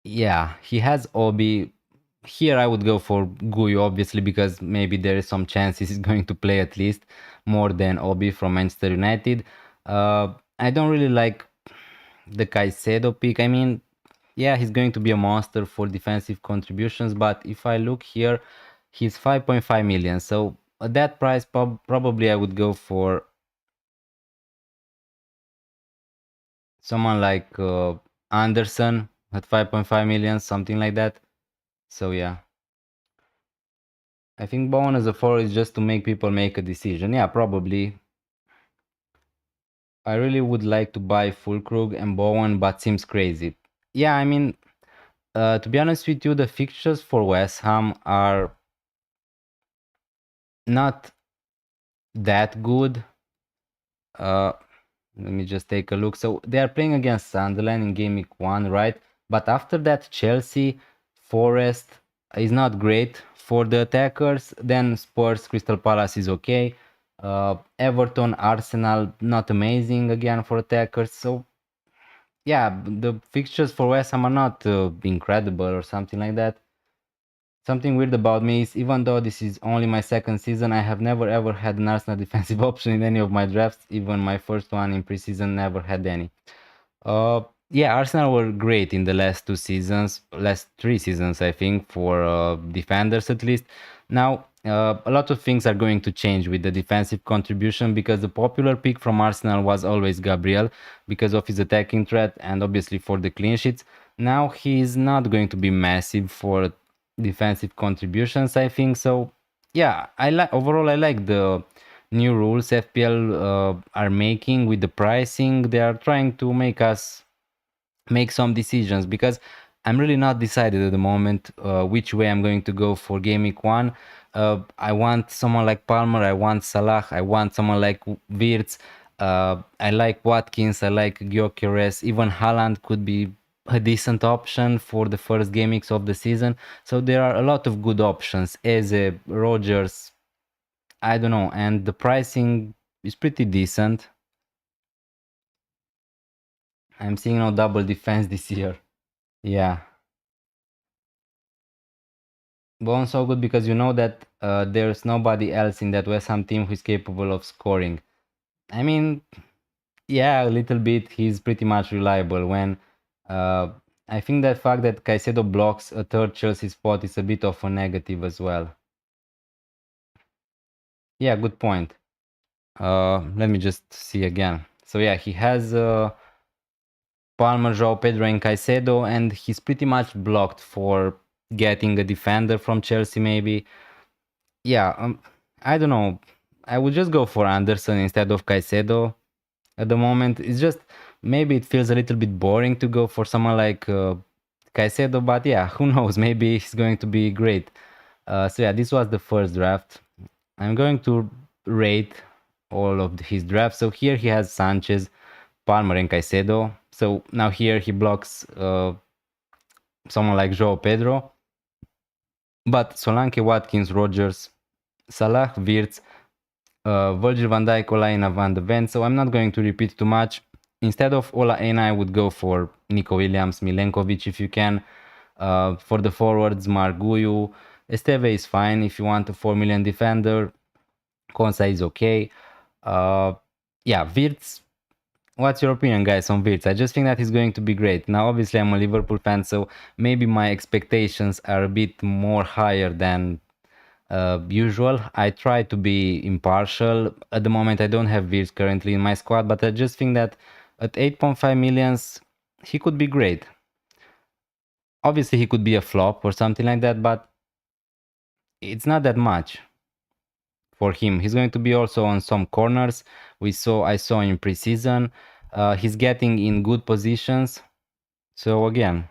Yeah, he has Obi. Here I would go for Guyu, obviously, because maybe there is some chance he's going to play at least more than Obi from Manchester United. I don't really like the Caicedo pick. I mean, yeah, he's going to be a monster for defensive contributions, but if I look here, he's 5.5 million. So at that price, probably I would go for someone like Anderson at 5.5 million, something like that. So yeah, I think Bowen as a forward is just to make people make a decision. Yeah, probably. I really would like to buy Fulkrug and Bowen, but seems crazy. Yeah, I mean, to be honest with you, the fixtures for West Ham are not that good. Let me just take a look. So they are playing against Sunderland in game week 1, right? But after that, Chelsea, Forest is not great for the attackers. Then Spurs, Crystal Palace is okay. Everton, Arsenal, not amazing again for attackers. So yeah, the fixtures for West Ham are not incredible or something like that. Something weird about me is even though this is only my second season, I have never ever had an Arsenal defensive option in any of my drafts. Even my first one in preseason never had any. Yeah, Arsenal were great in the last 2 seasons, last 3 seasons, I think, for defenders at least. Now, a lot of things are going to change with the defensive contribution because the popular pick from Arsenal was always Gabriel because of his attacking threat and obviously for the clean sheets. Now he's not going to be massive for defensive contributions, I think. So, yeah, I like overall I like the new rules FPL are making with the pricing. They are trying to make us make some decisions because I'm really not decided at the moment which way I'm going to go for game week 1. I want someone like Palmer, I want Salah, I want someone like Wirtz, I like Watkins, I like Gyökeres, even Haaland could be a decent option for the first game weeks of the season. So there are a lot of good options. Eze, Rogers, I don't know, and the pricing is pretty decent. I'm seeing no double defense this year. Yeah. Bone so good because you know that there's nobody else in that West Ham team who's capable of scoring. I mean, yeah, a little bit. He's pretty much reliable. When uh, I think that fact that Caicedo blocks a third Chelsea spot is a bit of a negative as well. Yeah, good point. Let me just see again. So yeah, he has Palmer, João Pedro, and Caicedo, and he's pretty much blocked for getting a defender from Chelsea, maybe. Yeah, I don't know. I would just go for Anderson instead of Caicedo at the moment. It's just maybe it feels a little bit boring to go for someone like Caicedo, but yeah, who knows? Maybe he's going to be great. So yeah, this was the first draft. I'm going to rate all of his drafts. So here he has Sanchez, Palmer, and Caicedo. So now here he blocks someone like João Pedro. But Solanke, Watkins, Rogers, Salah, Wirtz, Virgil van Dijk, Ola Aina, Van de Ven. So I'm not going to repeat too much. Instead of Ola Aina, I would go for Nico Williams, Milenkovic if you can. For the forwards, Mark Guyu. Esteve is fine if you want a 4 million defender. Konsa is okay. Yeah, Wirtz. What's your opinion, guys, on Wirtz? I just think that he's going to be great. Now, obviously, I'm a Liverpool fan, so maybe my expectations are a bit more higher than usual. I try to be impartial. At the moment, I don't have Wirtz currently in my squad, but I just think that at 8.5 millions, he could be great. Obviously, he could be a flop or something like that, but it's not that much for him. He's going to be also on some corners. I saw in preseason. He's getting in good positions. So again,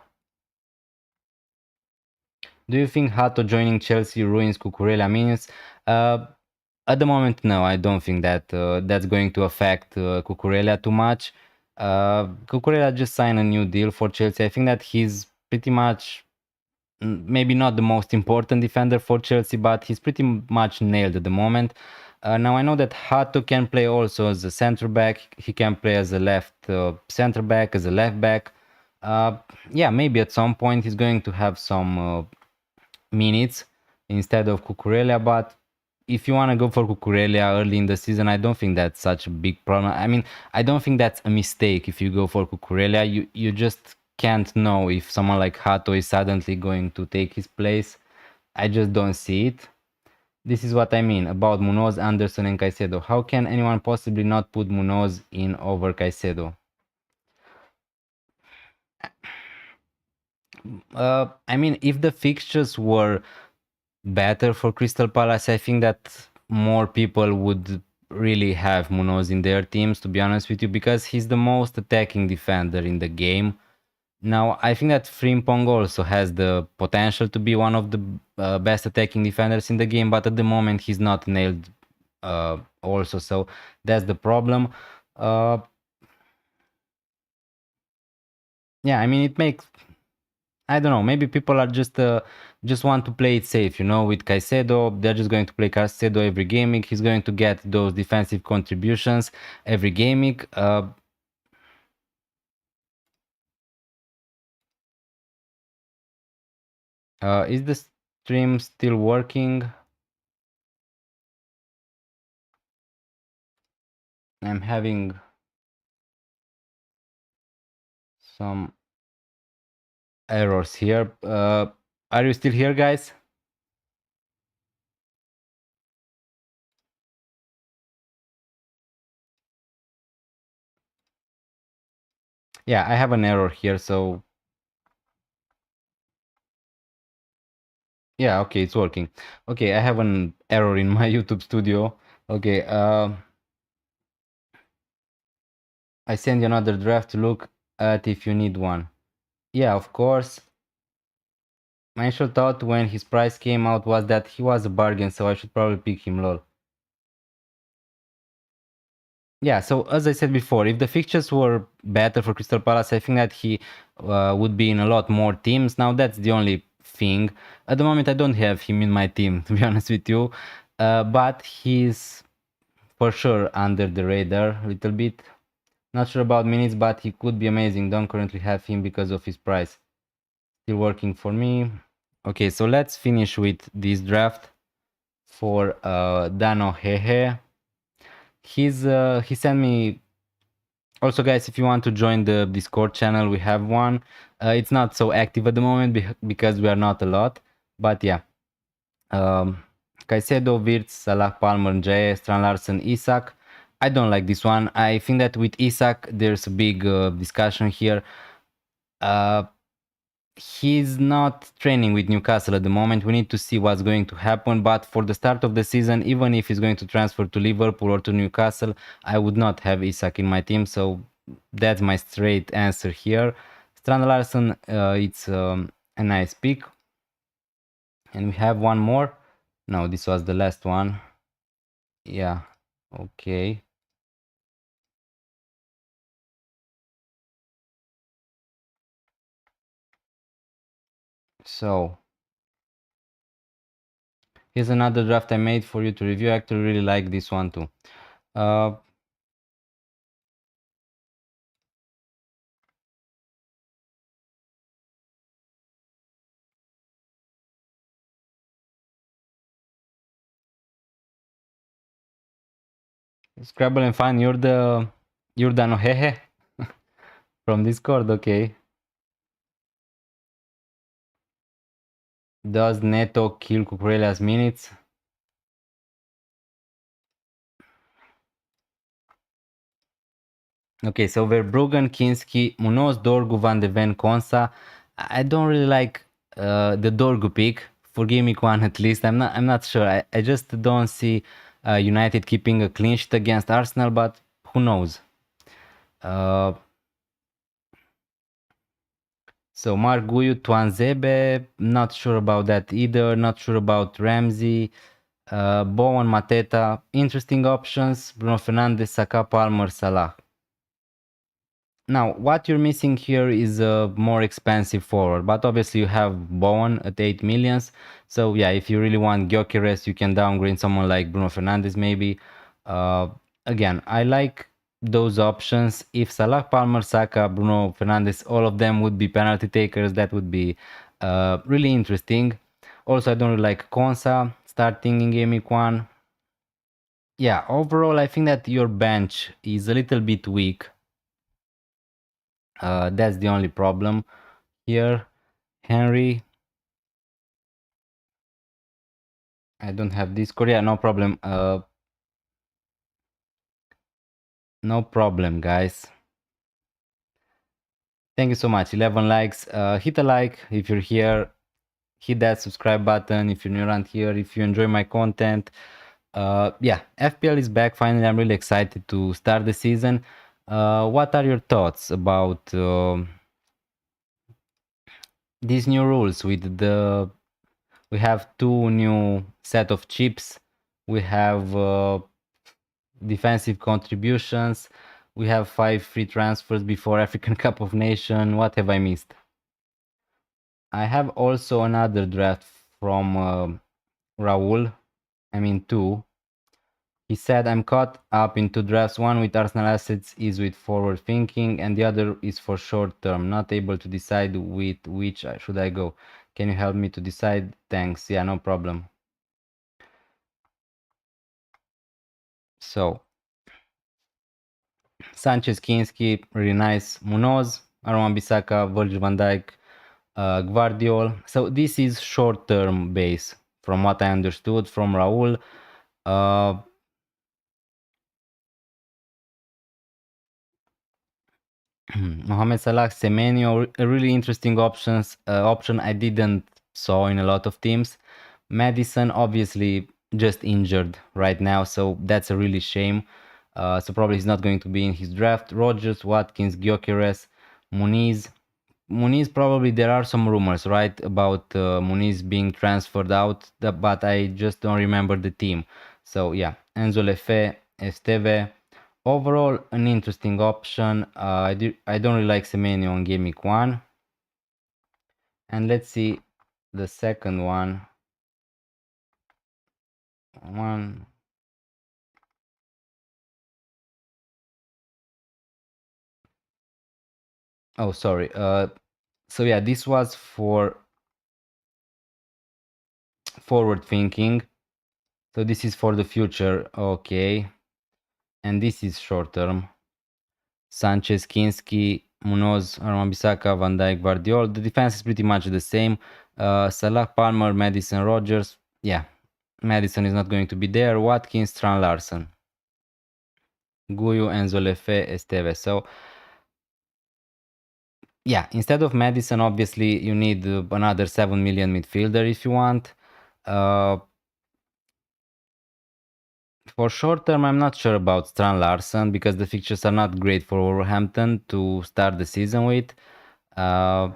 Do you think Hato joining Chelsea ruins Cucurella minutes? At the moment, no. I don't think that that's going to affect Cucurella too much. Cucurella just signed a new deal for Chelsea. I think that he's pretty much maybe not the most important defender for Chelsea, but he's pretty much nailed at the moment. Now I know that Hato can play also as a center back. He can play as a left center back, as a left back. Yeah, maybe at some point he's going to have some minutes instead of Cucurella, but if you want to go for Cucurella early in the season, I don't think that's such a big problem. I mean, I don't think that's a mistake if you go for Cucurella. You just can't know if someone like Hato is suddenly going to take his place. I just don't see it. This is what I mean about Munoz, Anderson, and Caicedo. How can anyone possibly not put Munoz in over Caicedo? I mean, if the fixtures were better for Crystal Palace, I think that more people would really have Munoz in their teams, to be honest with you, because he's the most attacking defender in the game. Now, I think that Frimpong also has the potential to be one of the best attacking defenders in the game, but at the moment he's not nailed also, so that's the problem. Yeah, I mean, it makes, I don't know, maybe people are just want to play it safe, you know, with Caicedo. They're just going to play Caicedo every game week. He's going to get those defensive contributions every game week. Is the stream still working? I'm having some errors here. Are you still here, guys? Yeah, I have an error here, so yeah, okay, it's working. Okay, I have an error in my YouTube studio. Okay, I send you another draft to look at if you need one. Yeah, of course. My initial thought when his price came out was that he was a bargain, so I should probably pick him, lol. Yeah, so as I said before, if the fixtures were better for Crystal Palace, I think that he would be in a lot more teams. Now that's the only thing. At the moment, I don't have him in my team, to be honest with you. But he's for sure under the radar a little bit. Not sure about minutes, but he could be amazing. Don't currently have him because of his price. Still working for me. Okay, so let's finish with this draft for Dano Hehe. He sent me. Also, guys, if you want to join the Discord channel, we have one. It's not so active at the moment because we are not a lot, but yeah. Caicedo, Wirtz, Salah, Palmer, Jaye, Strand Larsen, Isak. I don't like this one. I think that with Isak, there's a big discussion here. He's not training with Newcastle at the moment. We need to see what's going to happen. But for the start of the season, even if he's going to transfer to Liverpool or to Newcastle, I would not have Isak in my team. So that's my straight answer here. Strand Larsen, it's a nice pick. And we have one more. No, this was the last one. Yeah, okay. So here's another draft I made for you to review. I actually really like this one too. Scrabble and find you're the Nohehe from Discord, okay. Does Neto kill Cucurella's minutes? Okay, so Verbruggen, Kinski, Munoz, Dorgu, Van de Ven, Konsa. I don't really like the Dorgu pick. For game week 1 at least. I'm not sure. I just don't see United keeping a clean sheet against Arsenal, but who knows? So Mark Guyu, Tuanzebe, not sure about that either. Not sure about Ramsey. Bowen, Mateta, interesting options. Bruno Fernandes, Saka, Palmer, Salah. Now, what you're missing here is a more expensive forward, but obviously you have Bowen at 8 millions. So yeah, if you really want Gyökeres, you can downgrade someone like Bruno Fernandes maybe. Uh, Again, I like those options. If Salah, Palmer, Saka, Bruno Fernandes, all of them would be penalty takers, that would be really interesting. Also, I don't really like Konsa starting in game week 1. Yeah, overall, I think that your bench is a little bit weak. That's the only problem here. Henry, I don't have Discord. Yeah, no problem. No problem, guys. Thank you so much. 11 likes. Hit a like if you're here. Hit that subscribe button if you're new around here. If you enjoy my content. Yeah, FPL is back finally. I'm really excited to start the season. What are your thoughts about these new rules with the we have 2 new set of chips. We have defensive contributions. We have 5 free transfers before African Cup of Nations. What have I missed? I have also another draft from Raul. I mean 2. He said, I'm caught up in 2 drafts. One with Arsenal assets is with forward thinking, and the other is for short term. Not able to decide with which should I go. Can you help me to decide? Thanks. Yeah, no problem. So, Sanchez, Kinski, really nice. Munoz, Aaron Bissaka, Virgil van Dijk, Gvardiol. So this is short-term base, from what I understood from Raul. Mohamed Salah, Semenyo, a really interesting option I didn't saw in a lot of teams. Madison obviously just injured right now, so that's a really shame. So probably he's not going to be in his draft. Rogers, Watkins, Gyökeres, Muniz. Muniz probably there are some rumors, right, about Muniz being transferred out, but I just don't remember the team. So yeah, Enzo Lefe, Esteve. Overall, an interesting option. I don't really like Semenyo on game week 1. And let's see the second one. Oh, sorry. So yeah, this was for forward thinking. So this is for the future. Okay. And this is short term. Sanchez, Kinski, Munoz, Armabisaka, Van Dijk, Guardiola. The defense is pretty much the same. Salah, Palmer, Madison, Rogers. Yeah, Madison is not going to be there. Watkins, Tran Larson, Guyu, Enzo Lefe, Esteve. So yeah, instead of Madison, obviously you need another 7 million midfielder if you want. For short term, I'm not sure about Strand Larson because the fixtures are not great for Wolverhampton to start the season with. Yeah,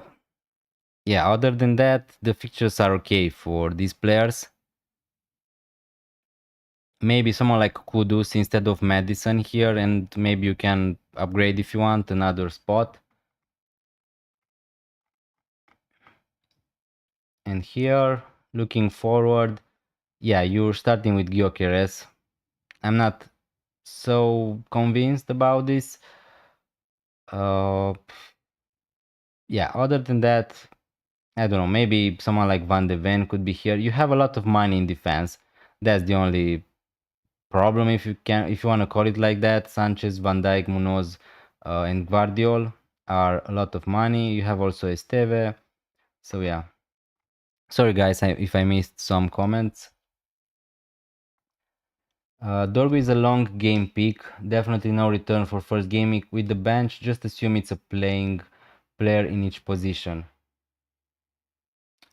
other than that, the fixtures are okay for these players. Maybe someone like Kudus instead of Madison here, and maybe you can upgrade if you want another spot. And here, looking forward, yeah, you're starting with Gyökeres. I'm not so convinced about this. Yeah, other than that, I don't know, maybe someone like Van de Ven could be here. You have a lot of money in defense. That's the only problem, if you want to call it like that. Sanchez, Van Dijk, Munoz, and Guardiol are a lot of money. You have also Esteve. So yeah. Sorry guys if I missed some comments. Dorgu is a long game pick. Definitely no return for first game week with the bench. Just assume it's a playing player in each position.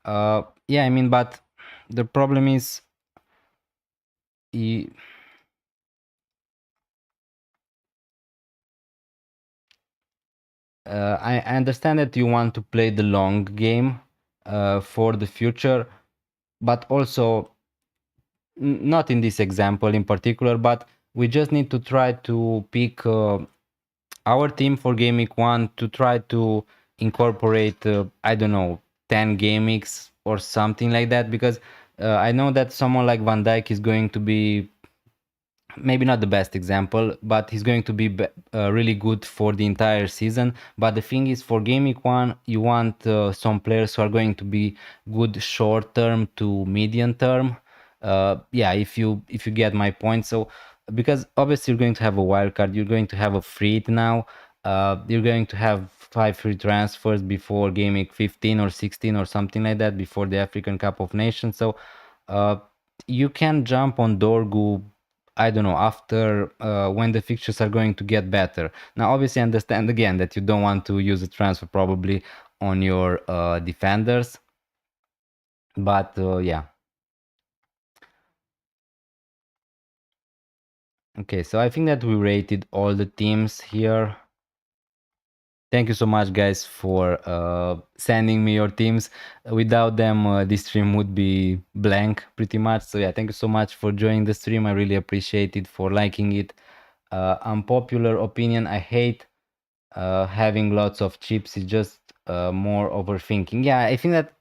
Yeah, I mean, but the problem is I understand that you want to play the long game for the future, but also not in this example in particular, but we just need to try to pick our team for game week 1 to try to incorporate I don't know, 10 game weeks or something like that, because I know that someone like Van Dijk is going to be maybe not the best example, but he's going to be really good for the entire season. But the thing is, for game week 1 you want some players who are going to be good short term to medium term. Yeah, if you get my point. So because obviously you're going to have a wild card, you're going to have a free hit now, you're going to have 5 free transfers before game week 15 or 16 or something like that, before the African Cup of Nations. So uh, you can jump on Dorgu, I don't know, after when the fixtures are going to get better. Now, obviously, I understand again that you don't want to use a transfer probably on your defenders, but yeah. Okay, so I think that we rated all the teams here. Thank you so much, guys, for sending me your teams. Without them, this stream would be blank pretty much. So yeah, thank you so much for joining the stream. I really appreciate it, for liking it. Unpopular opinion, I hate having lots of chips. Is just more overthinking. Yeah, I think that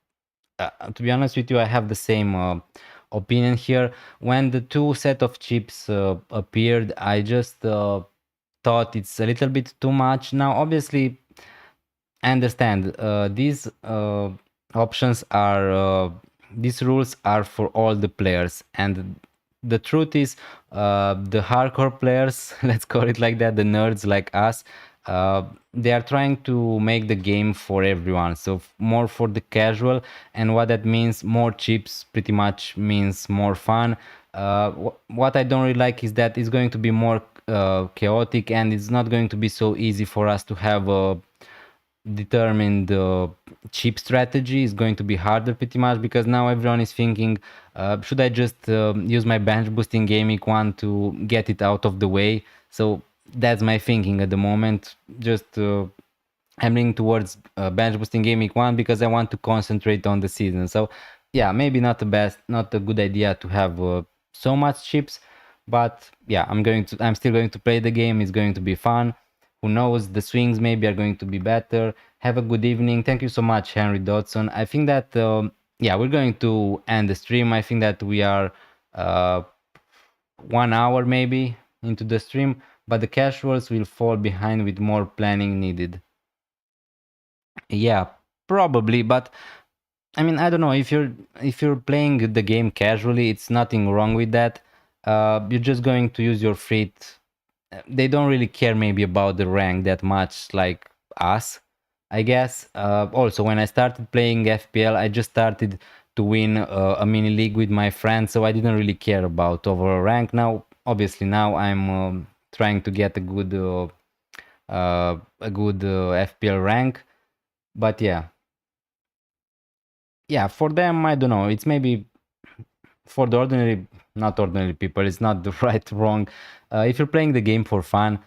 to be honest with you, I have the same opinion here. When the two set of chips appeared, I just thought it's a little bit too much. Now, obviously, I understand these options are these rules are for all the players, and the truth is, the hardcore players, let's call it like that, the nerds like us, they are trying to make the game for everyone. So more for the casual, and what that means, more chips pretty much means more fun. What I don't really like is that it's going to be more chaotic, and it's not going to be so easy for us to have a determine the cheap strategy. Is going to be harder pretty much, because now everyone is thinking, should I just use my bench boosting game week 1 to get it out of the way? So that's my thinking at the moment. Just I'm leaning towards bench boosting game week 1 because I want to concentrate on the season. So yeah, maybe not the best, not a good idea to have so much chips, but yeah, I'm still going to play the game. It's going to be fun. Who knows, the swings maybe are going to be better. Have a good evening. Thank you so much, Henry Dodson. I think that yeah, we're going to end the stream. I think that we are 1 hour maybe into the stream, but the casuals will fall behind with more planning needed. Yeah, probably, but I mean, I don't know, if you're playing the game casually, it's nothing wrong with that. You're just going to use your fleet. They don't really care maybe about the rank that much like us, I guess. Also, when I started playing FPL, I just started to win a mini league with my friends, so I didn't really care about overall rank. Now, obviously, now I'm trying to get a good FPL rank, but yeah, for them, I don't know. It's maybe for the ordinary, not ordinary people. It's not the right wrong. If you're playing the game for fun,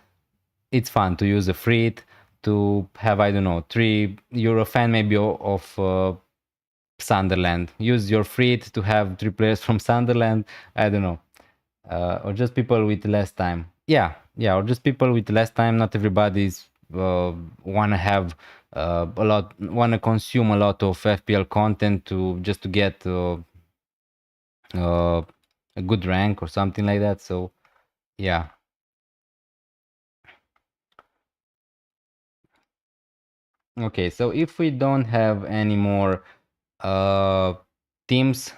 it's fun to use a free hit, to have, I don't know, three. You're a fan maybe of Sunderland. Use your free hit to have three players from Sunderland. I don't know, or just people with less time. Yeah, or just people with less time. Not everybody's wanna have wanna consume a lot of FPL content to just to get uh, a good rank or something like that. So yeah. Okay, so if we don't have any more uh, teams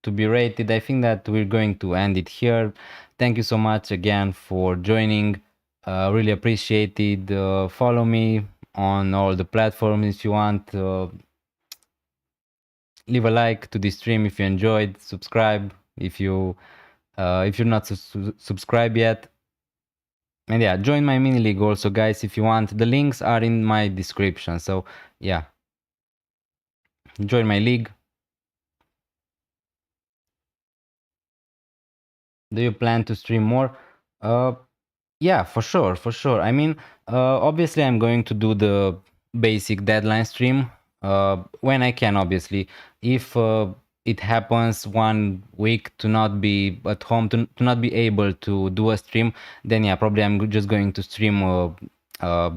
to be rated, I think that we're going to end it here. Thank you so much again for joining. Really appreciate it. Follow me on all the platforms if you want. Leave a like to this stream if you enjoyed. Subscribe if you're not subscribed yet. And yeah, join my mini league also, guys, if you want. The links are in my description. So yeah, join my league. Do you plan to stream more? Yeah, for sure, for sure. I mean, obviously, I'm going to do the basic deadline stream when I can, obviously. If it happens 1 week to not be at home, to not be able to do a stream, then yeah, probably I'm just going to stream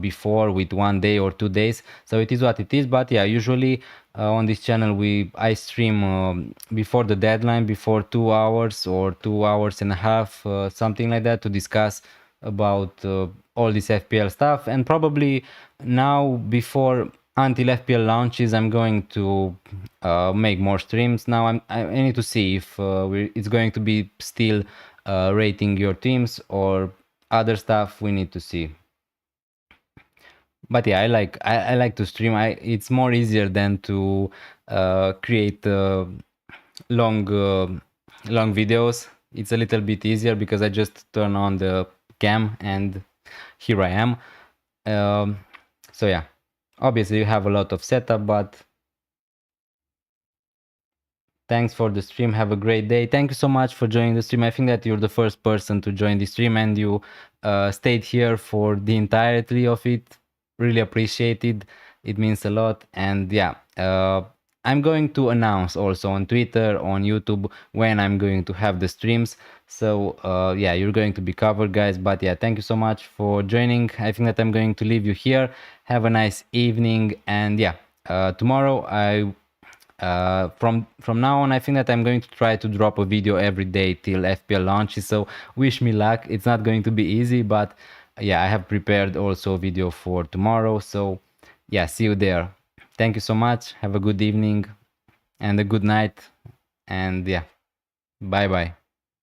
before with 1 day or 2 days. So it is what it is. But yeah, usually on this channel, I stream before the deadline, before 2 hours or 2 hours and a half, something like that, to discuss about all this FPL stuff. And probably now, before until FPL launches, I'm going to make more streams. Now I need to see if it's going to be still rating your teams or other stuff. We need to see. But yeah, I like to stream. It's more easier than to create long long videos. It's a little bit easier because I just turn on the cam and here I am. So yeah, obviously you have a lot of setup, but thanks for the stream. Have a great day. Thank you so much for joining the stream. I think that you're the first person to join the stream and you stayed here for the entirety of it. Really appreciate it. It means a lot. And yeah, I'm going to announce also on Twitter, on YouTube, when I'm going to have the streams. So yeah, you're going to be covered, guys. But yeah, thank you so much for joining. I think that I'm going to leave you here. Have a nice evening. And yeah, tomorrow from now on, I think that I'm going to try to drop a video every day till FPL launches. So wish me luck. It's not going to be easy, but yeah, I have prepared also a video for tomorrow. So yeah, see you there. Thank you so much. Have a good evening and a good night. And yeah, bye bye.